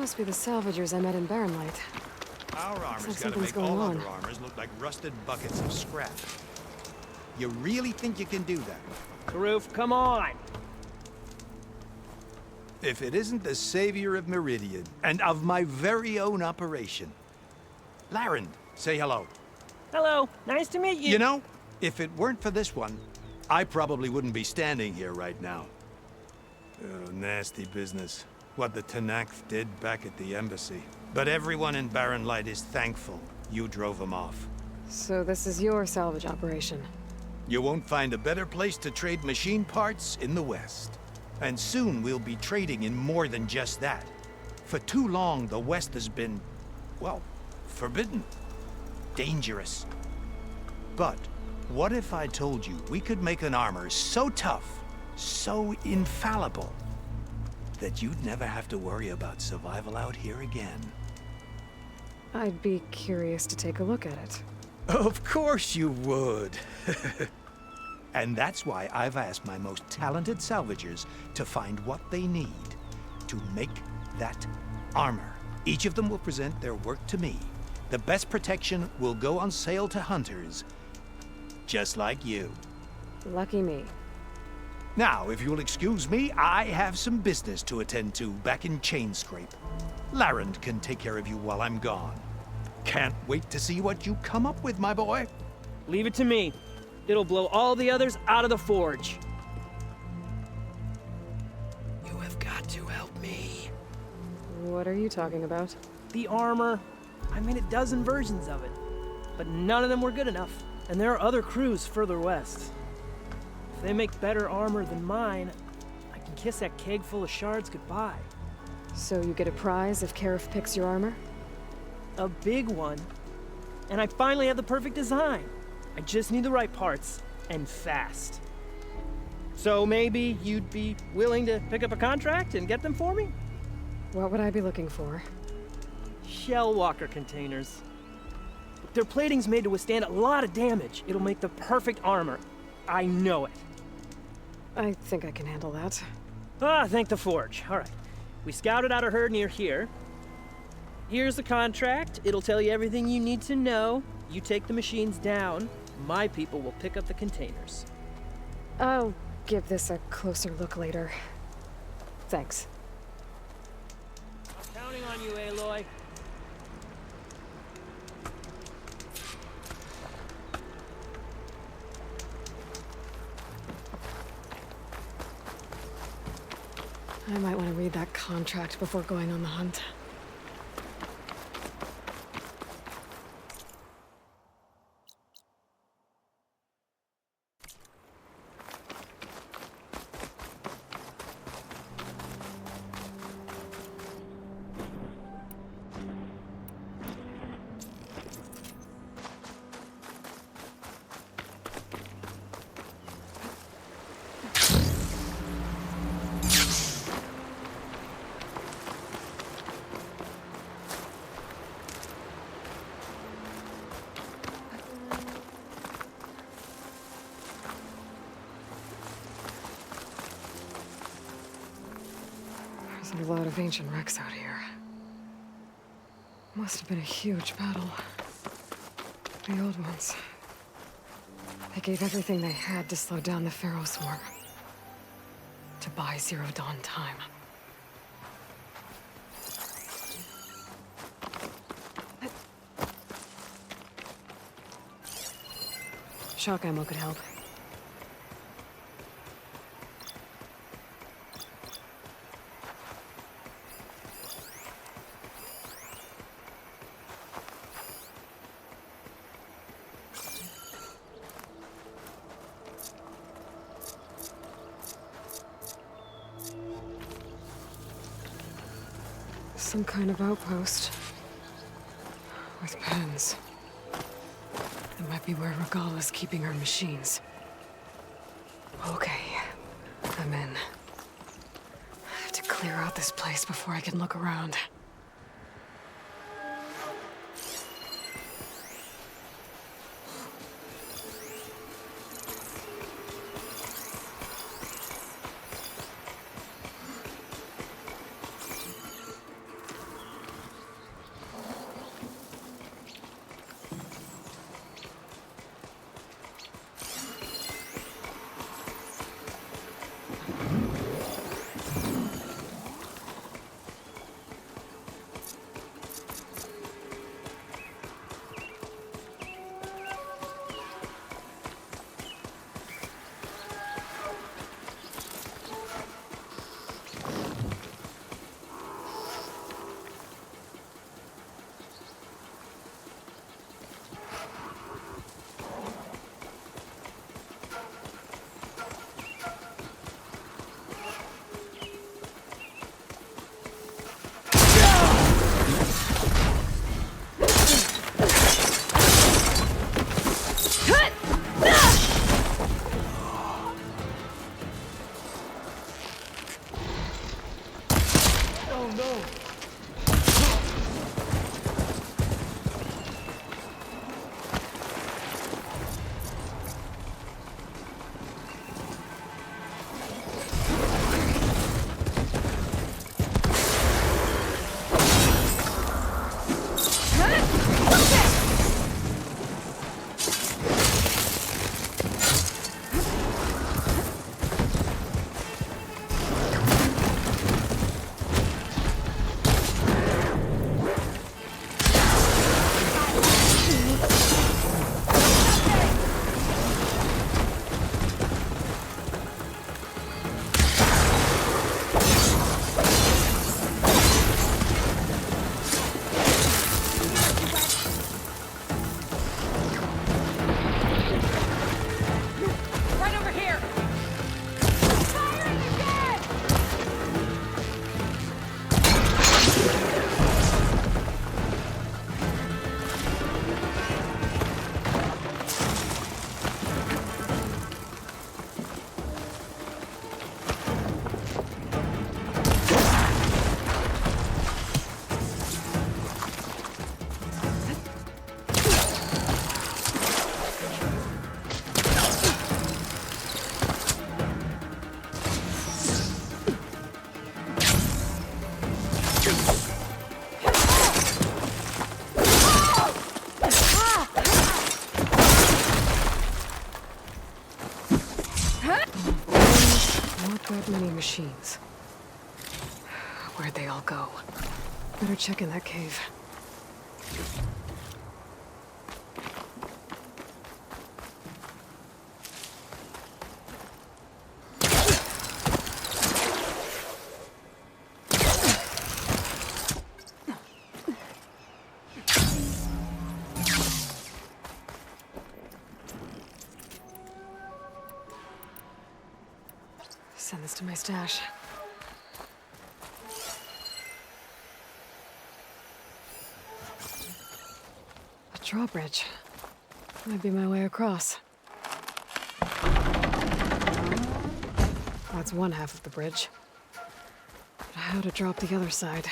Speaker 4: Must be the salvagers I met in Barren Light.
Speaker 1: Our armor's gotta
Speaker 4: something's
Speaker 1: make all
Speaker 4: going on.
Speaker 1: other armors look like rusted buckets of scrap. You really think you can do that?
Speaker 2: Karoof, come on!
Speaker 1: If it isn't the savior of Meridian, and of my very own operation. Laren, say hello.
Speaker 2: Hello, nice to meet you.
Speaker 1: You know, if it weren't for this one, I probably wouldn't be standing here right now. Oh, nasty business. What the Tenakth did back at the embassy. But everyone in Barren Light is thankful you drove them off.
Speaker 4: So this is your salvage operation?
Speaker 1: You won't find a better place to trade machine parts in the West. And soon we'll be trading in more than just that. For too long, the West has been, well, forbidden. Dangerous. But what if I told you we could make an armor so tough, so infallible, that you'd never have to worry about survival out here again?
Speaker 4: I'd be curious to take a look at it.
Speaker 1: Of course you would. And that's why I've asked my most talented salvagers to find what they need to make that armor. Each of them will present their work to me. The best protection will go on sale to hunters, just like you.
Speaker 4: Lucky me.
Speaker 1: Now, if you'll excuse me, I have some business to attend to back in Chainscrape. Laren can take care of you while I'm gone. Can't wait to see what you come up with, my boy.
Speaker 2: Leave it to me. It'll blow all the others out of the forge.
Speaker 5: You have got to help me.
Speaker 4: What are you talking about?
Speaker 2: The armor. I made a dozen versions of it, but none of them were good enough. And there are other crews further west. If they make better armor than mine, I can kiss that keg full of shards goodbye.
Speaker 4: So you get a prize if Karif picks your armor?
Speaker 2: A big one. And I finally have the perfect design. I just need the right parts, and fast. So maybe you'd be willing to pick up a contract and get them for me?
Speaker 4: What would I be looking for?
Speaker 2: Shell walker containers. Their plating's made to withstand a lot of damage. It'll make the perfect armor. I know it.
Speaker 4: I think I can handle that.
Speaker 2: Ah, thank the forge. All right. We scouted out a herd near here. Here's the contract. It'll tell you everything you need to know. You take the machines down. My people will pick up the containers.
Speaker 4: I'll give this a closer look later. Thanks.
Speaker 2: I'm counting on you, Aloy.
Speaker 4: I might want to read that contract before going on the hunt. There's a lot of ancient wrecks out here. Must have been a huge battle. The old ones. They gave everything they had to slow down the Pharaoh swarm. To buy Zero Dawn time. Shock ammo could help. Some kind of outpost. With pens. It might be where Regala's keeping her machines. Okay. I'm in. I have to clear out this place before I can look around. That many machines. Where'd they all go? Better check in that cave. Send this to my stash. A drawbridge. Might be my way across. That's one half of the bridge. But how to drop the other side?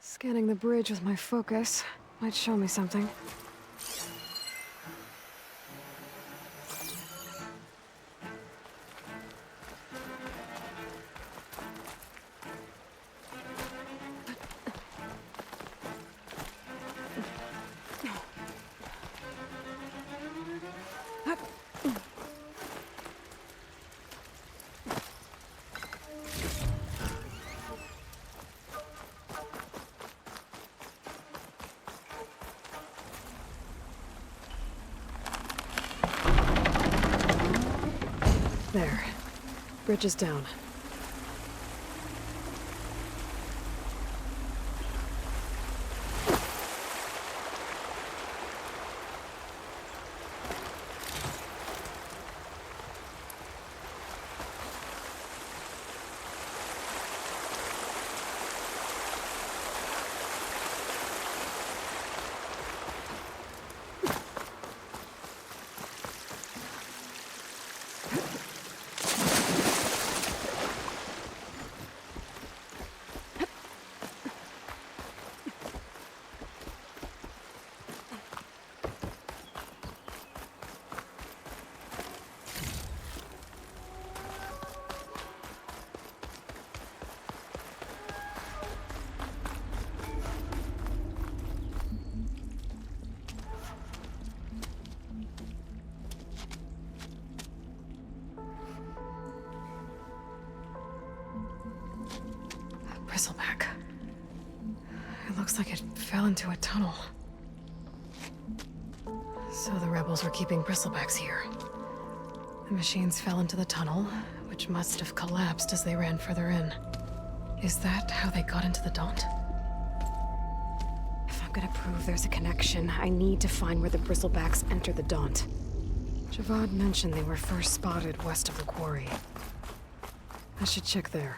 Speaker 4: Scanning the bridge with my focus might show me something. There. Bridge is down. Bristleback. It looks like it fell into a tunnel. So the rebels were keeping bristlebacks here. The machines fell into the tunnel, which must have collapsed as they ran further in. Is that how they got into the Daunt? If I'm gonna prove there's a connection, I need to find where the bristlebacks entered the Daunt. Javad mentioned they were first spotted west of the quarry. I should check there.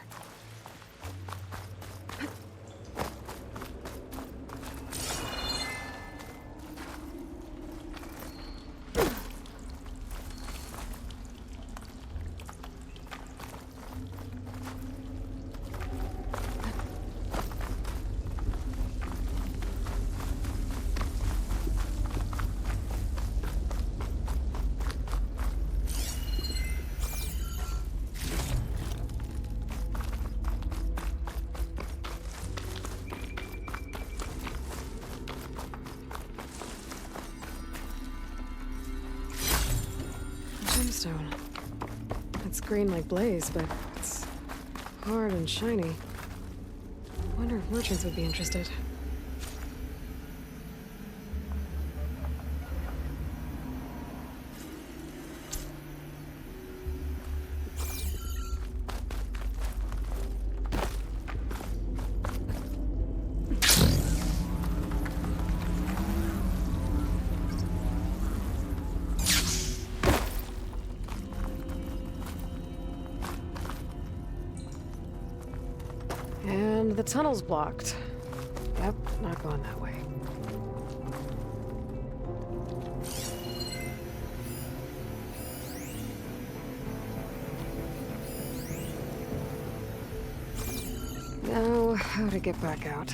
Speaker 4: Gemstone. It's green like blaze, but it's hard and shiny. Wonder if merchants would be interested. And the tunnel's blocked. Yep, not going that way. Now, how to get back out?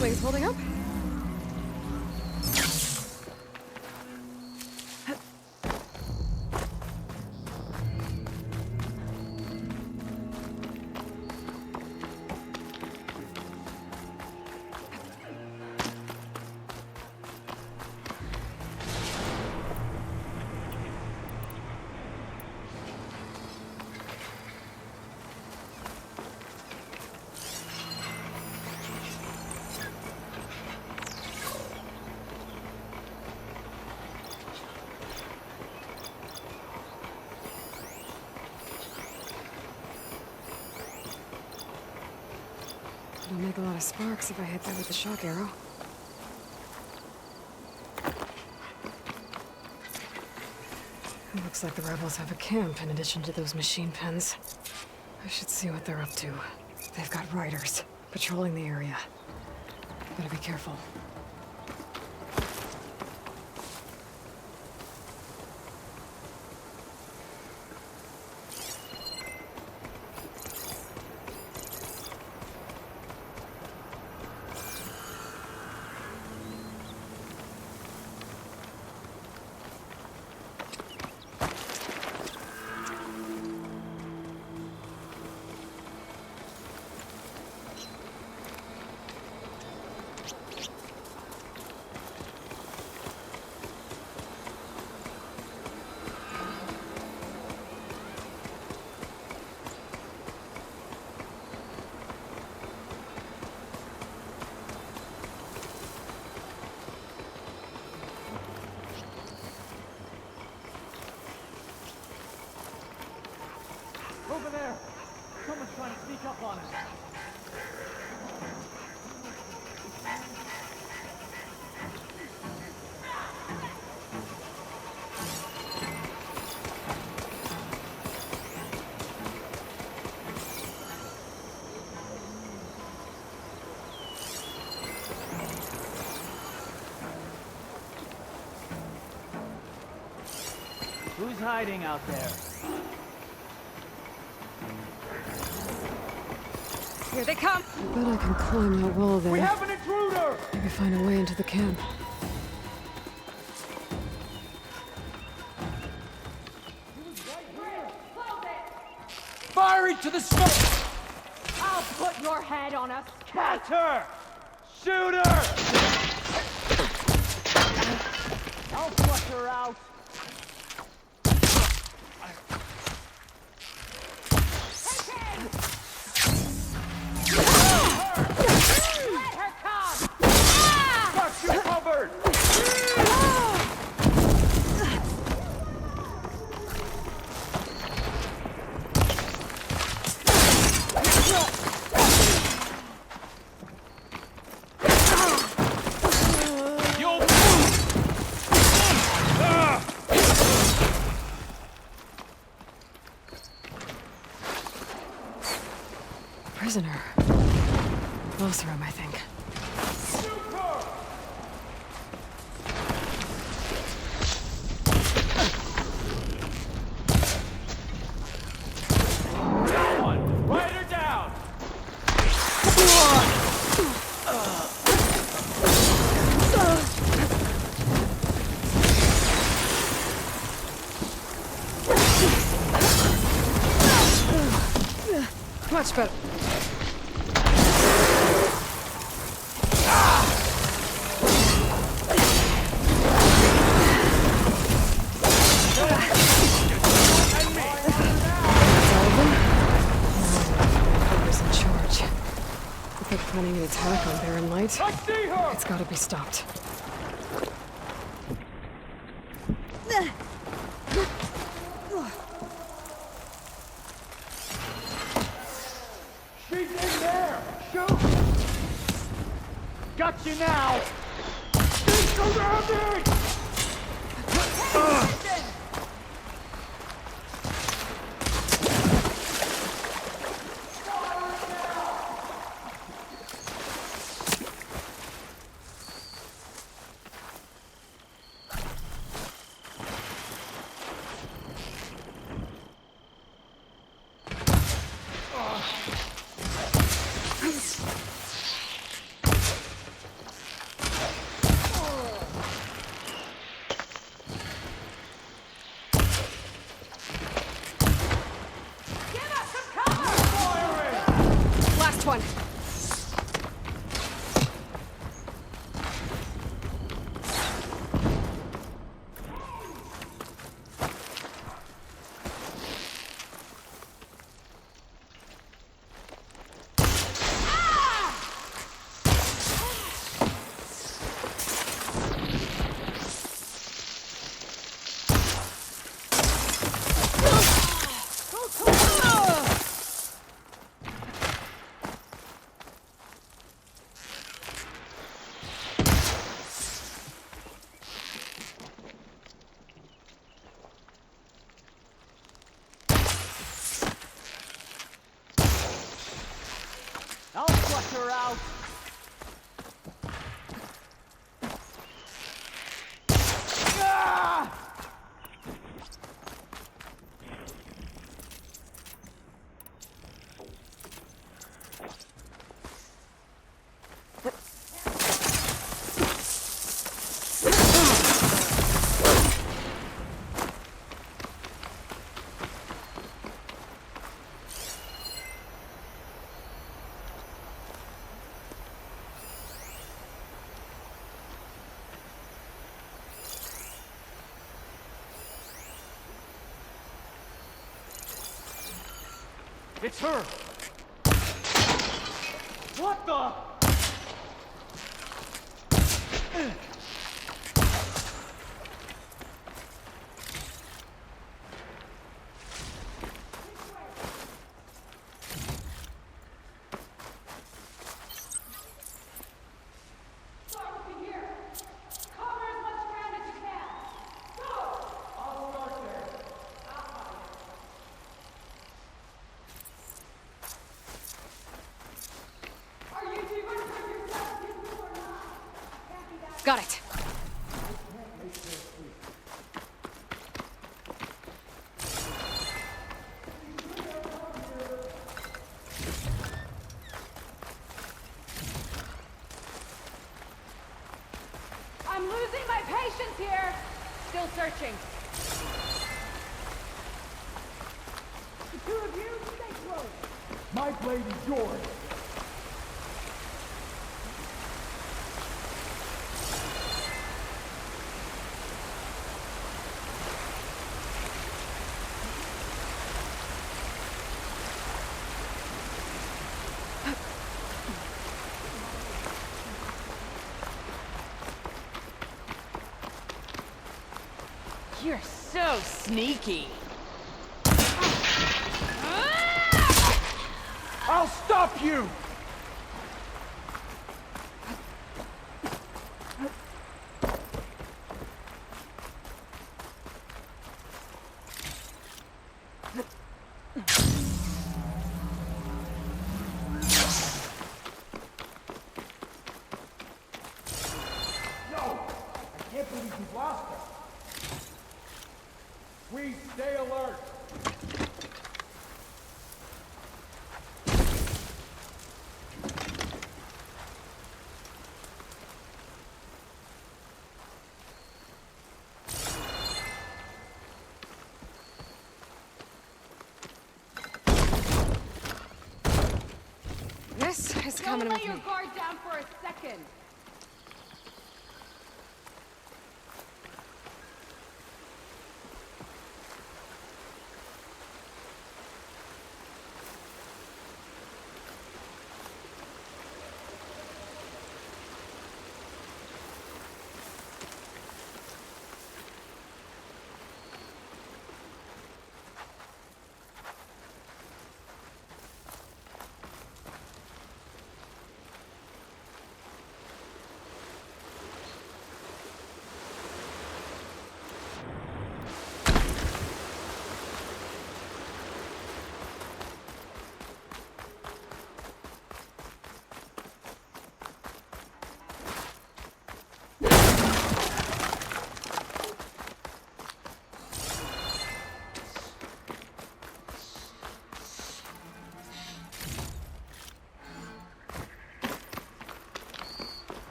Speaker 4: Wings holding up? It'll make a lot of sparks if I hit that with the shock arrow. It looks like the rebels have a camp in addition to those machine pens. I should see what they're up to. They've got riders patrolling the area. Better be careful.
Speaker 2: Over there! Someone's trying to sneak up on us. Who's hiding out there?
Speaker 4: Here they come! I bet I can climb that wall there.
Speaker 23: We have an intruder!
Speaker 4: Maybe find a way into the camp.
Speaker 23: Fire into the smoke!
Speaker 3: I'll put your head on a...
Speaker 23: Catch her! Shoot her!
Speaker 2: I'll flush her out.
Speaker 4: Prisoner. Lothram, I think. Much better. Whoever's in charge. If they're planning an attack on Barren Light, it's gotta be stopped.
Speaker 10: She's in there! Shoot! Got you now! She's surrounded!
Speaker 4: Last one.
Speaker 10: I'll flush her out! Ah! It's her! What the?
Speaker 4: Got it.
Speaker 3: I'm losing my patience here. Still searching. The two of you, stay close.
Speaker 10: My blade is yours!
Speaker 3: You're so sneaky.
Speaker 10: I'll stop you! No! I can't believe you've lost her. We stay alert.
Speaker 4: coming with
Speaker 23: Don't
Speaker 4: me.
Speaker 23: let your guard down for a second.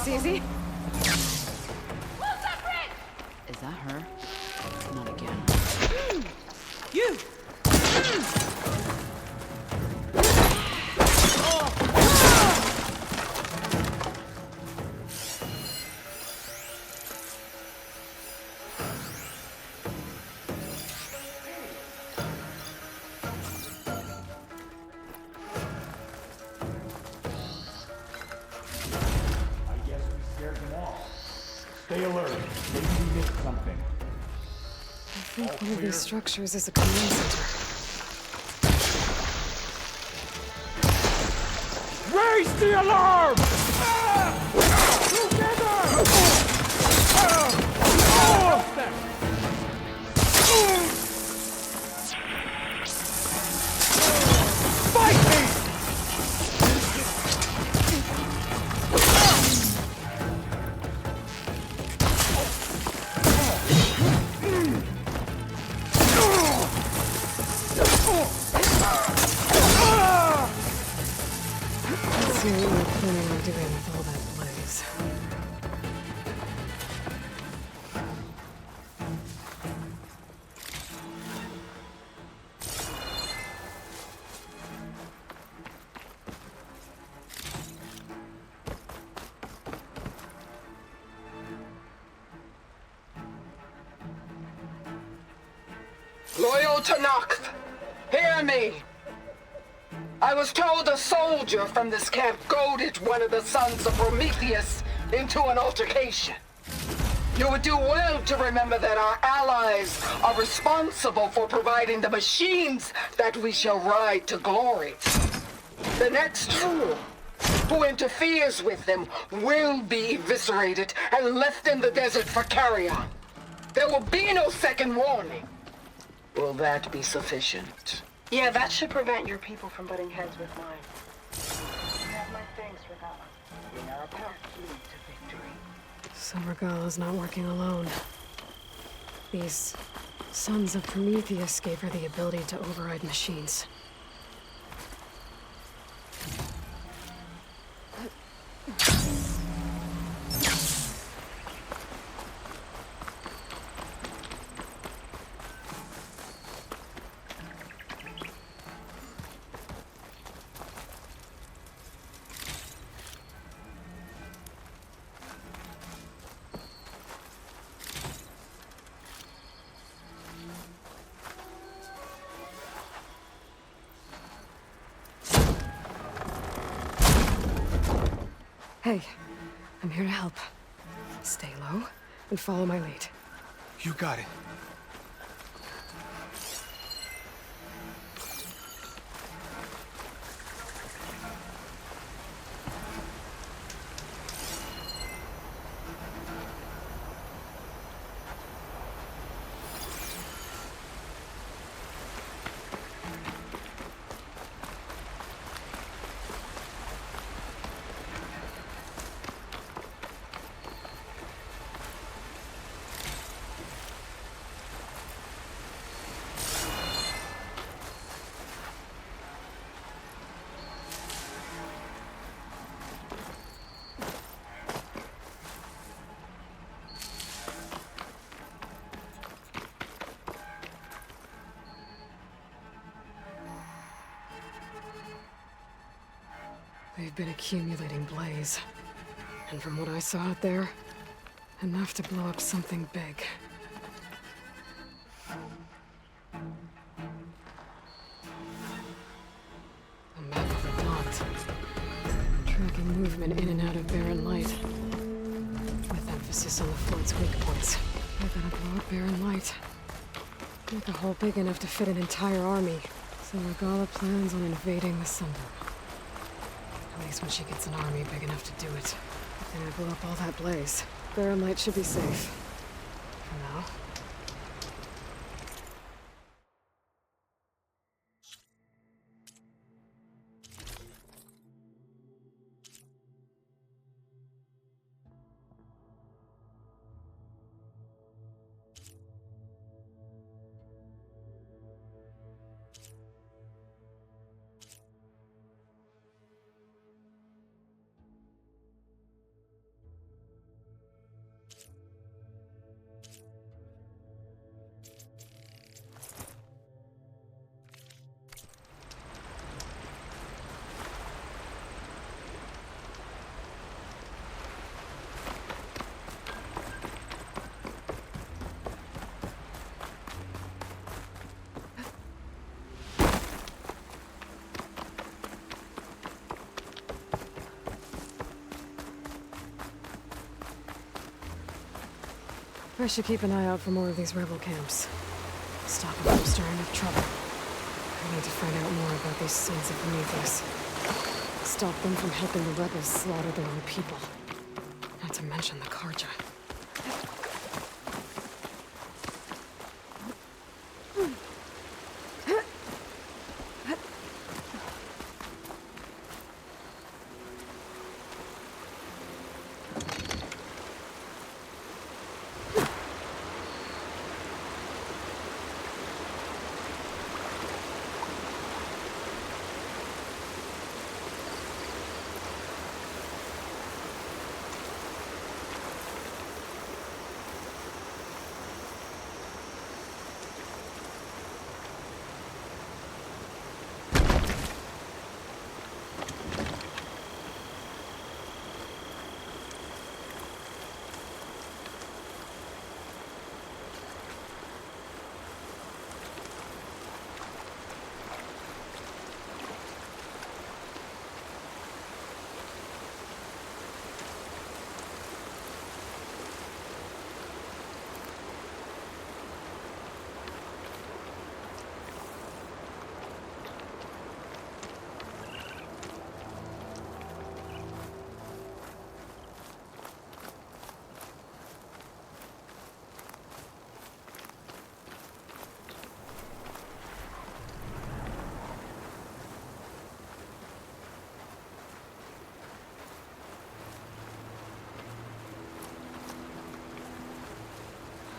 Speaker 4: Easy?
Speaker 8: Is that her? Not again.
Speaker 23: You!
Speaker 10: Stay alert. Maybe we missed something.
Speaker 4: I think one of these structures is a command center.
Speaker 10: Raise the alarm! Fight me!
Speaker 4: Let's see what you're planning on doing with all that blaze.
Speaker 23: Loyal Tanakh, hear me. I was told a soldier from this camp goaded one of the sons of Prometheus into an altercation. You would do well to remember that our allies are responsible for providing the machines that we shall ride to glory. The next fool who interferes with them will be eviscerated and left in the desert for carrion. There will be no second warning. Will that be sufficient?
Speaker 9: Yeah, that should prevent your people from butting heads with mine. You have my thanks, Regala. We are a path lead to victory.
Speaker 4: So Regala's not working alone. These sons of Prometheus gave her the ability to override machines. Hey, I'm here to help. Stay low and follow my lead.
Speaker 19: You got it.
Speaker 4: They've been accumulating blaze. And from what I saw out there, enough to blow up something big. A map of the Daunt. Tracking movement in and out of barren light. With emphasis on the float's weak points. They're gonna blow up barren light. Make a hole big enough to fit an entire army. So Regala plans on invading the Sunburn. At least when she gets an army big enough to do it. And I blow up all that blaze. Barren light should be safe. For now. I should keep an eye out for more of these rebel camps. Stop them from stirring up trouble. I need to find out more about these sons of Prometheus. Stop them from helping the rebels slaughter their own people. Not to mention the Karja.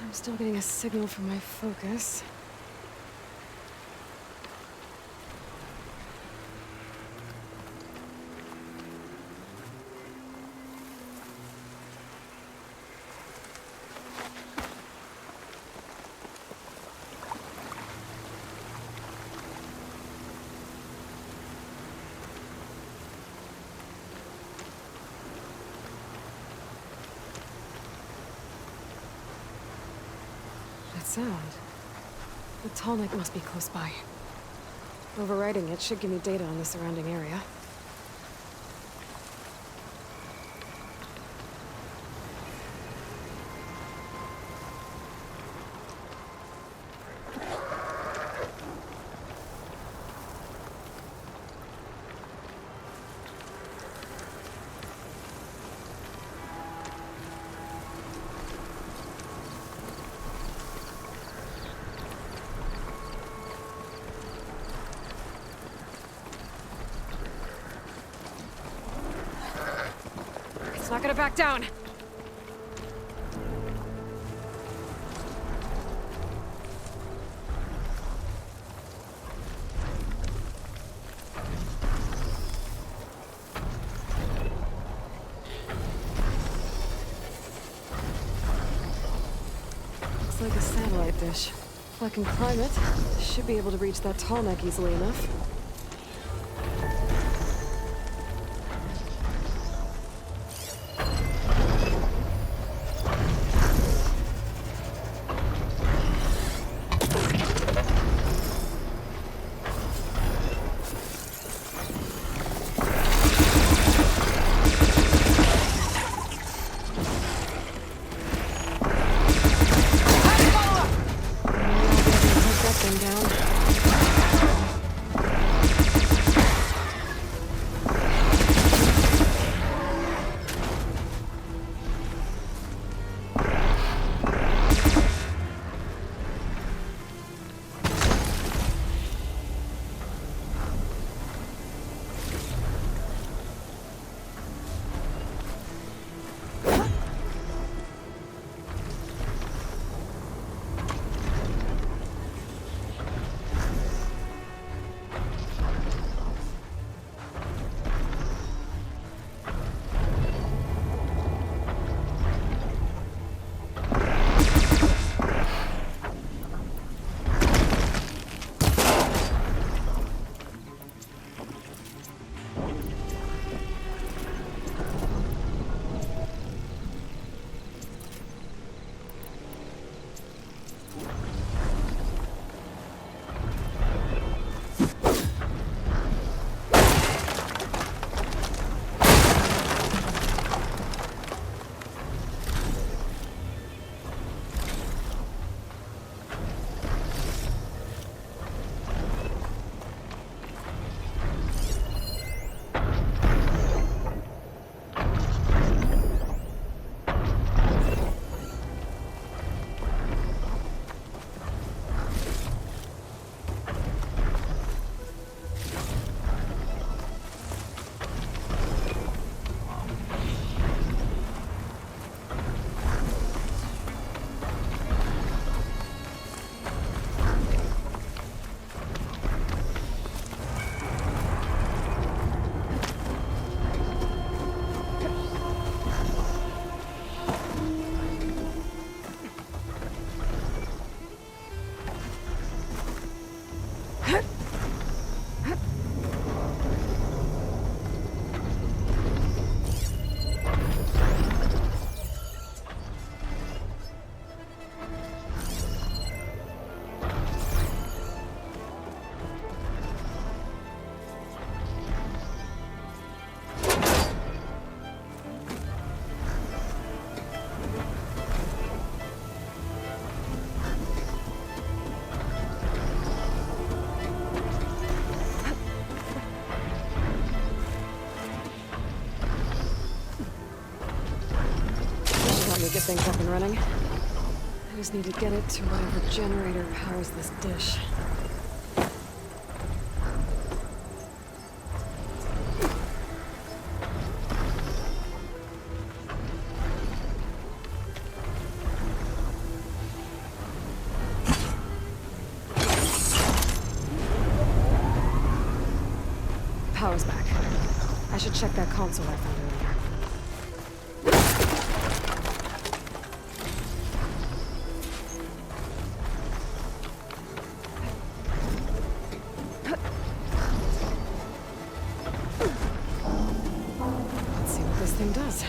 Speaker 4: I'm still getting a signal from my focus. Sound. The tall neck must be close by. Overriding it should give me data on the surrounding area. It's not gonna back down. Looks like a satellite dish. If I can climb it, should be able to reach that tall neck easily enough. get things up and running. I just need to get it to whatever generator powers this dish. Power's back. I should check that console I found earlier. Let's see what this thing does.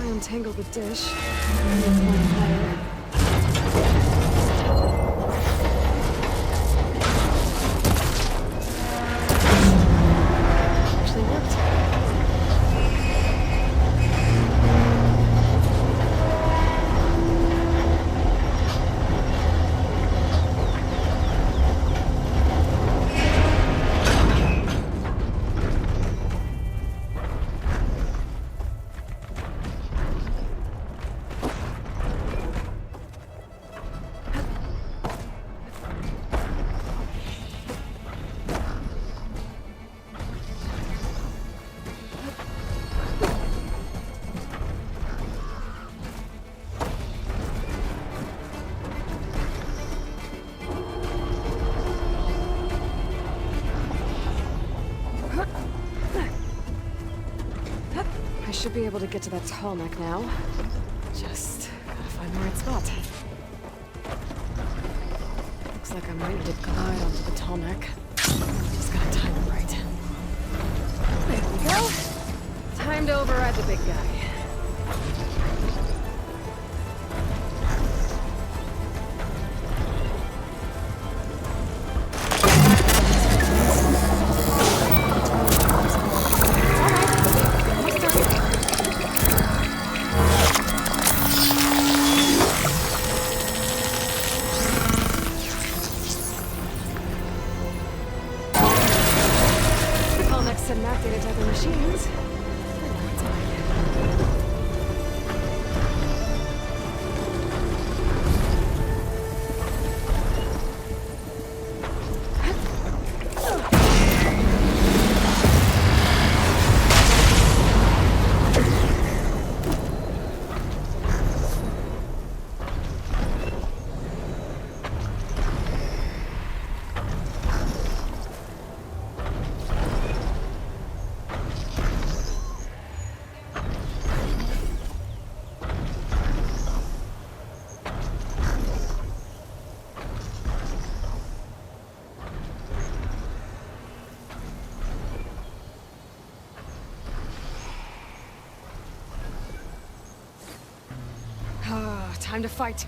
Speaker 4: Untangle the dish. Actually worked. I should be able to get to that tall neck now. Just gotta find the right spot. Looks like I'm ready to glide onto the tall neck. Just gotta time it right. There we go. Time to override the big guy. And map data type of machines. Time to fight.